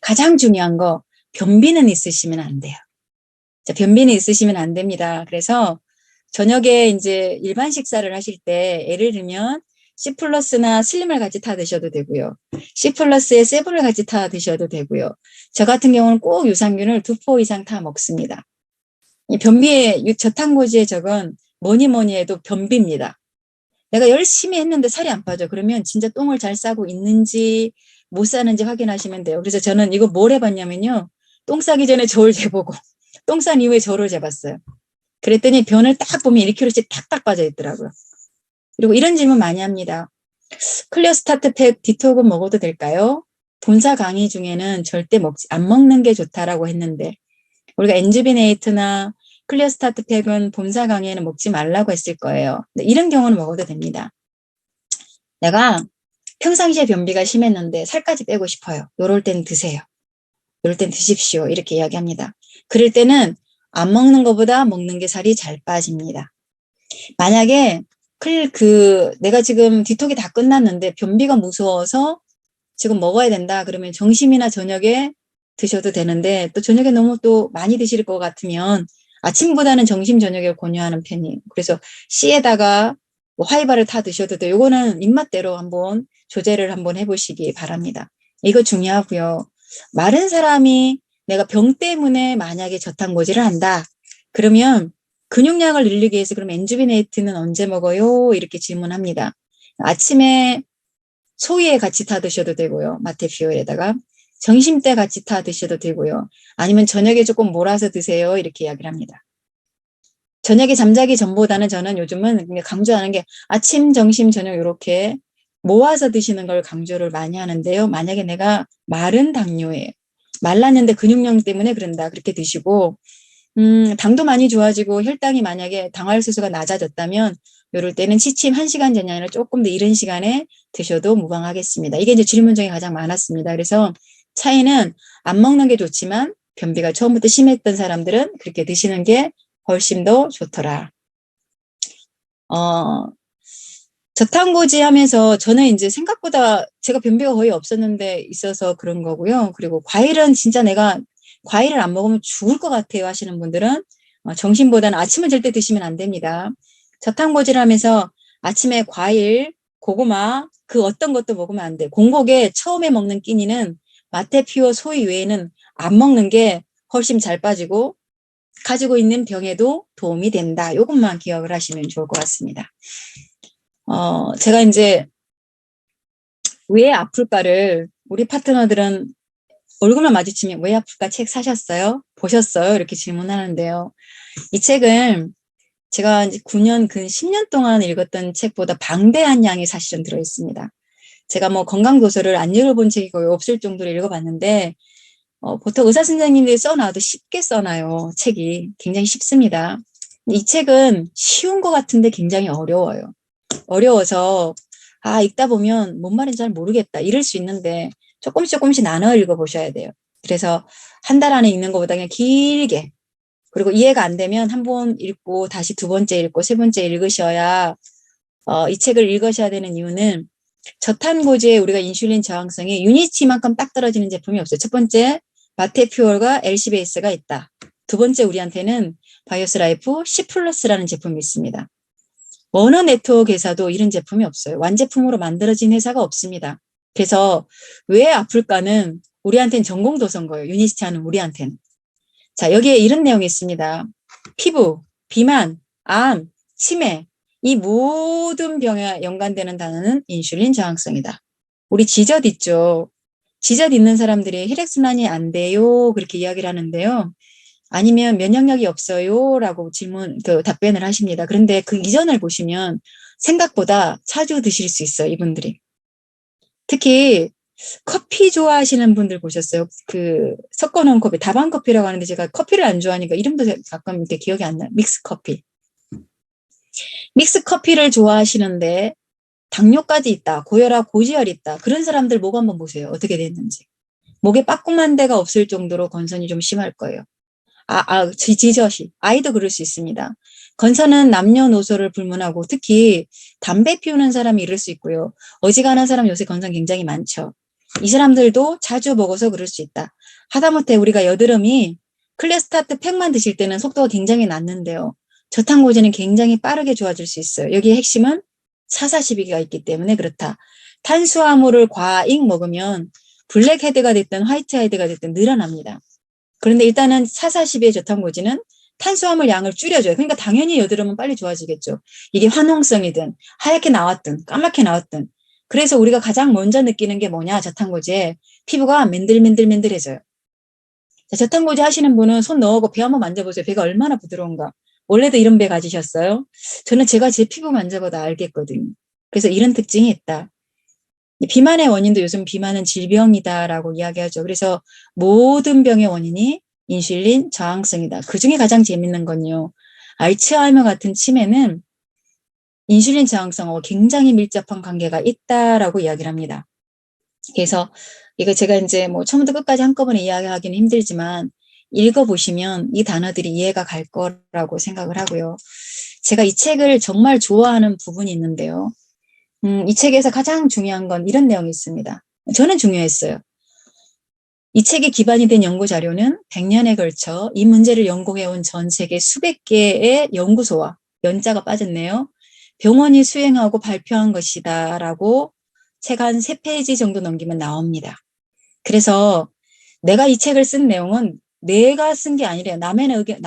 가장 중요한 거 변비는 있으시면 안 돼요. 자, 변비는 있으시면 안 됩니다. 그래서 저녁에 이제 일반 식사를 하실 때 예를 들면 C 플러스나 슬림을 같이 타 드셔도 되고요. C 플러스에 세븐을 같이 타 드셔도 되고요. 저 같은 경우는 꼭 유산균을 2포 이상 타 먹습니다. 이 변비의 저탄고지의 적은 뭐니 해도 변비입니다. 내가 열심히 했는데 살이 안 빠져. 그러면 진짜 똥을 잘 싸고 있는지 못 싸는지 확인하시면 돼요. 그래서 저는 이거 뭘 해봤냐면요. 똥 싸기 전에 저울 재보고 똥 싼 이후에 저를 재봤어요. 그랬더니 변을 딱 보면 1kg씩 탁탁 빠져 있더라고요. 그리고 이런 질문 많이 합니다. 클리어 스타트 팩 디톡은 먹어도 될까요? 본사 강의 중에는 절대 안 먹는 게 좋다라고 했는데 우리가 엔주비네이트나 클리어 스타트 팩은 본사 강의에는 먹지 말라고 했을 거예요. 이런 경우는 먹어도 됩니다. 내가 평상시에 변비가 심했는데 살까지 빼고 싶어요. 요럴 땐 드세요. 요럴 땐 드십시오. 이렇게 이야기합니다. 그럴 때는 안 먹는 것보다 먹는 게 살이 잘 빠집니다. 만약에 내가 지금 디톡이 다 끝났는데 변비가 무서워서 지금 먹어야 된다. 그러면 점심이나 저녁에 드셔도 되는데 또 저녁에 너무 또 많이 드실 것 같으면 아침보다는 점심 저녁에 권유하는 편이에요. 그래서 C에다가 뭐 화이바를 타 드셔도 돼요. 이거는 입맛대로 한번 조절을 한번 해보시기 바랍니다. 이거 중요하고요. 마른 사람이 내가 병 때문에 만약에 저탄고지를 한다. 그러면 근육량을 늘리기 위해서 그럼 엔주비네이트는 언제 먹어요? 이렇게 질문합니다. 아침에 소위에 같이 타 드셔도 되고요. 마테퓨어에다가 점심때 같이 타 드셔도 되고요. 아니면 저녁에 조금 몰아서 드세요. 이렇게 이야기를 합니다. 저녁에 잠자기 전보다는 저는 요즘은 강조하는 게 아침, 점심, 저녁 이렇게 모아서 드시는 걸 강조를 많이 하는데요. 만약에 내가 마른 당뇨예요. 말랐는데 근육량 때문에 그런다. 그렇게 드시고 당도 많이 좋아지고 혈당이 만약에 당화혈소수가 낮아졌다면 이럴 때는 취침 1시간 전이 아니라 조금 더 이른 시간에 드셔도 무방하겠습니다. 이게 이제 질문 중에 가장 많았습니다. 그래서 차이는 안 먹는 게 좋지만 변비가 처음부터 심했던 사람들은 그렇게 드시는 게 훨씬 더 좋더라. 저탄고지 하면서 저는 이제 생각보다 제가 변비가 거의 없었는데 있어서 그런 거고요. 그리고 과일은 진짜 내가 과일을 안 먹으면 죽을 것 같아요 하시는 분들은 점심보다는 아침은 절대 드시면 안 됩니다. 저탄고지를 하면서 아침에 과일, 고구마 그 어떤 것도 먹으면 안 돼. 공복에 처음에 먹는 끼니는 마테피오 소위 외에는 안 먹는 게 훨씬 잘 빠지고 가지고 있는 병에도 도움이 된다. 이것만 기억을 하시면 좋을 것 같습니다. 제가 이제 왜 아플까를 우리 파트너들은 얼굴만 마주치면 왜 아플까 책 사셨어요? 보셨어요? 이렇게 질문하는데요. 이 책은 제가 이제 9년, 근 10년 동안 읽었던 책보다 방대한 양이 사실은 들어있습니다. 제가 뭐 건강도서를 안 읽어본 책이 거의 없을 정도로 읽어봤는데, 보통 의사 선생님들이 써놔도 쉽게 써놔요. 책이 굉장히 쉽습니다. 이 책은 쉬운 것 같은데 굉장히 어려워요. 어려워서 읽다 보면 뭔 말인지 잘 모르겠다 이럴 수 있는데 조금씩 나눠 읽어보셔야 돼요. 그래서 한 달 안에 읽는 것보다 그냥 길게 그리고 이해가 안 되면 한 번 읽고 다시 두 번째 읽고 세 번째 읽으셔야 이 책을 읽으셔야 되는 이유는 저탄고지에 우리가 인슐린 저항성이 유니티만큼 딱 떨어지는 제품이 없어요. 첫 번째 마테퓨얼과 엘시베이스가 있다. 두 번째 우리한테는 바이오스라이프 C 플러스라는 제품이 있습니다. 어느 네트워크 회사도 이런 제품이 없어요. 완제품으로 만들어진 회사가 없습니다. 그래서 왜 아플까는 우리한테는 전공도서인 거예요. 유니스티 하는 우리한테는. 자, 여기에 이런 내용이 있습니다. 피부, 비만, 암, 치매 이 모든 병에 연관되는 단어는 인슐린 저항성이다. 우리 지젓 있죠. 지젓 있는 사람들이 혈액순환이 안 돼요. 그렇게 이야기를 하는데요. 아니면 면역력이 없어요 라고 답변을 하십니다. 그런데 그 이전을 보시면 생각보다 자주 드실 수 있어요. 이분들이. 특히 커피 좋아하시는 분들 보셨어요? 섞어놓은 커피, 다방 커피라고 하는데 제가 커피를 안 좋아하니까 이름도 가끔 이렇게 기억이 안 나요. 믹스 커피. 믹스 커피를 좋아하시는데 당뇨까지 있다. 고혈압, 고지혈 있다. 그런 사람들 목 한번 보세요. 어떻게 됐는지. 목에 빠꾸만 데가 없을 정도로 건선이 좀 심할 거예요. 지젓이. 아이도 그럴 수 있습니다. 건선은 남녀노소를 불문하고 특히 담배 피우는 사람이 이럴 수 있고요. 어지간한 사람 요새 건선 굉장히 많죠. 이 사람들도 자주 먹어서 그럴 수 있다. 하다못해 우리가 여드름이 클리어 스타트 팩만 드실 때는 속도가 굉장히 낮는데요. 저탄고지는 굉장히 빠르게 좋아질 수 있어요. 여기에 핵심은 사사시비가 있기 때문에 그렇다. 탄수화물을 과잉 먹으면 블랙헤드가 됐든 화이트헤드가 됐든 늘어납니다. 그런데 일단은 사사시비의 저탄고지는 탄수화물 양을 줄여줘요. 그러니까 당연히 여드름은 빨리 좋아지겠죠. 이게 환홍성이든 하얗게 나왔든 까맣게 나왔든. 그래서 우리가 가장 먼저 느끼는 게 뭐냐, 저탄고지에 피부가 맨들맨들맨들해져요. 저탄고지 하시는 분은 손 넣고 배 한번 만져보세요. 배가 얼마나 부드러운가. 원래도 이런 배 가지셨어요? 저는 제가 제 피부 만져봐도 알겠거든요. 그래서 이런 특징이 있다. 비만의 원인도 요즘 비만은 질병이다라고 이야기하죠. 그래서 모든 병의 원인이 인슐린 저항성이다. 그중에 가장 재밌는 건요. 알츠하이머 같은 치매는 인슐린 저항성하고 굉장히 밀접한 관계가 있다라고 이야기를 합니다. 그래서 이거 제가 이제 뭐 처음부터 끝까지 한꺼번에 이야기하기는 힘들지만 읽어보시면 이 단어들이 이해가 갈 거라고 생각을 하고요. 제가 이 책을 정말 좋아하는 부분이 있는데요. 이 책에서 가장 중요한 건 이런 내용이 있습니다. 저는 중요했어요. 이 책이 기반이 된 연구 자료는 100년에 걸쳐 이 문제를 연구해온 전 세계 수백 개의 연구소와 연자가 빠졌네요. 병원이 수행하고 발표한 것이다 라고 책 한 3페이지 정도 넘기면 나옵니다. 그래서 내가 이 책을 쓴 내용은 내가 쓴 게 아니래요. 그러니까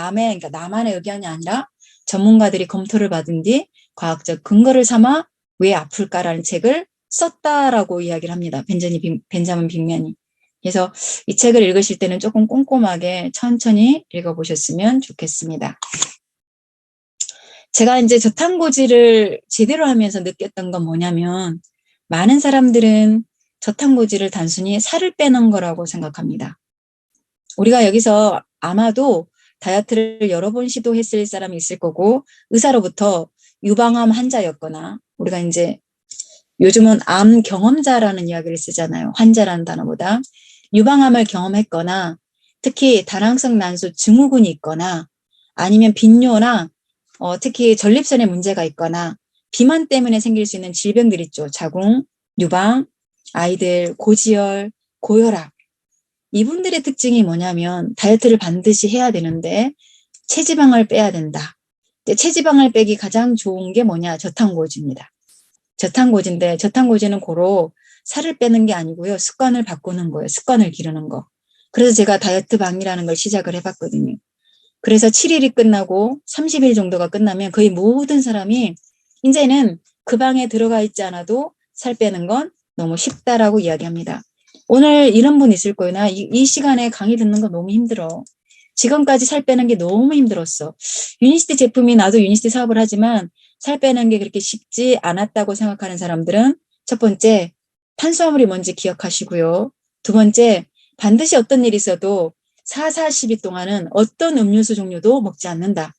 나만의 의견이 아니라 전문가들이 검토를 받은 뒤 과학적 근거를 삼아 왜 아플까라는 책을 썼다라고 이야기를 합니다. 벤자민 빅맨이. 그래서 이 책을 읽으실 때는 조금 꼼꼼하게 천천히 읽어보셨으면 좋겠습니다. 제가 이제 저탄고지를 제대로 하면서 느꼈던 건 뭐냐면 많은 사람들은 저탄고지를 단순히 살을 빼는 거라고 생각합니다. 우리가 여기서 아마도 다이어트를 여러 번 시도했을 사람이 있을 거고 의사로부터 유방암 환자였거나 우리가 이제 요즘은 암 경험자라는 이야기를 쓰잖아요. 환자라는 단어보다. 유방암을 경험했거나 특히 다낭성 난소 증후군이 있거나 아니면 빈뇨나 특히 전립선에 문제가 있거나 비만 때문에 생길 수 있는 질병들 있죠. 자궁, 유방, 아이들, 고지혈, 고혈압. 이분들의 특징이 뭐냐면 다이어트를 반드시 해야 되는데 체지방을 빼야 된다. 체지방을 빼기 가장 좋은 게 뭐냐? 저탄고지입니다. 저탄고지인데 저탄고지는 고로 살을 빼는 게 아니고요. 습관을 바꾸는 거예요. 습관을 기르는 거. 그래서 제가 다이어트 방이라는 걸 시작을 해봤거든요. 그래서 7일이 끝나고 30일 정도가 끝나면 거의 모든 사람이 이제는 그 방에 들어가 있지 않아도 살 빼는 건 너무 쉽다라고 이야기합니다. 오늘 이런 분 있을 거예요. 나 이 시간에 강의 듣는 거 너무 힘들어. 지금까지 살 빼는 게 너무 힘들었어. 유니시티 제품이 나도 유니시티 사업을 하지만 살 빼는 게 그렇게 쉽지 않았다고 생각하는 사람들은 첫 번째, 탄수화물이 뭔지 기억하시고요. 두 번째, 반드시 어떤 일이 있어도 4-4-12 동안은 어떤 음료수 종류도 먹지 않는다.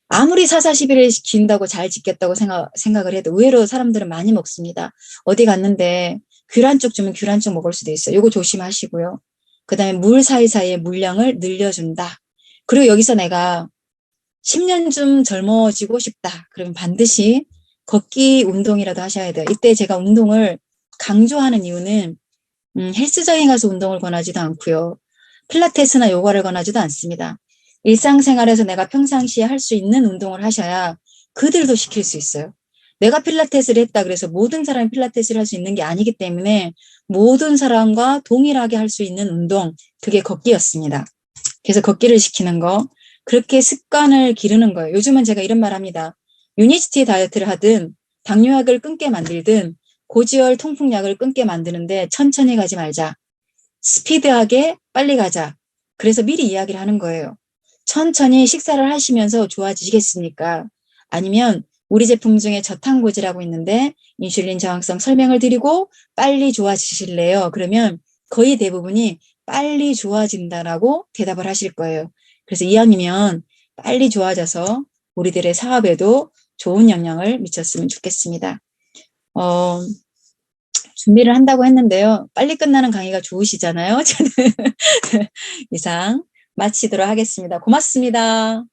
아무리 4-4-12를 지킨다고 잘 지켰다고 생각을 해도 의외로 사람들은 많이 먹습니다. 어디 갔는데 귤1쪽 주면 귤1쪽 먹을 수도 있어요. 요거 조심하시고요. 그 다음에 물 사이사이에 물량을 늘려준다. 그리고 여기서 내가 10년 좀 젊어지고 싶다. 그러면 반드시 걷기 운동이라도 하셔야 돼요. 이때 제가 운동을 강조하는 이유는 헬스장에 가서 운동을 권하지도 않고요. 필라테스나 요가를 권하지도 않습니다. 일상생활에서 내가 평상시에 할 수 있는 운동을 하셔야 그들도 시킬 수 있어요. 내가 필라테스를 했다 그래서 모든 사람이 필라테스를 할 수 있는 게 아니기 때문에 모든 사람과 동일하게 할 수 있는 운동, 그게 걷기였습니다. 그래서 걷기를 시키는 거, 그렇게 습관을 기르는 거예요. 요즘은 제가 이런 말 합니다. 유니시티 다이어트를 하든 당뇨약을 끊게 만들든 고지혈 통풍약을 끊게 만드는데 천천히 가지 말자. 스피드하게 빨리 가자. 그래서 미리 이야기를 하는 거예요. 천천히 식사를 하시면서 좋아지시겠습니까? 아니면 우리 제품 중에 저탄고지라고 있는데 인슐린 저항성 설명을 드리고 빨리 좋아지실래요? 그러면 거의 대부분이 빨리 좋아진다라고 대답을 하실 거예요. 그래서 이왕이면 빨리 좋아져서 우리들의 사업에도 좋은 영향을 미쳤으면 좋겠습니다. 준비를 한다고 했는데요. 빨리 끝나는 강의가 좋으시잖아요. 저는 이상 마치도록 하겠습니다. 고맙습니다.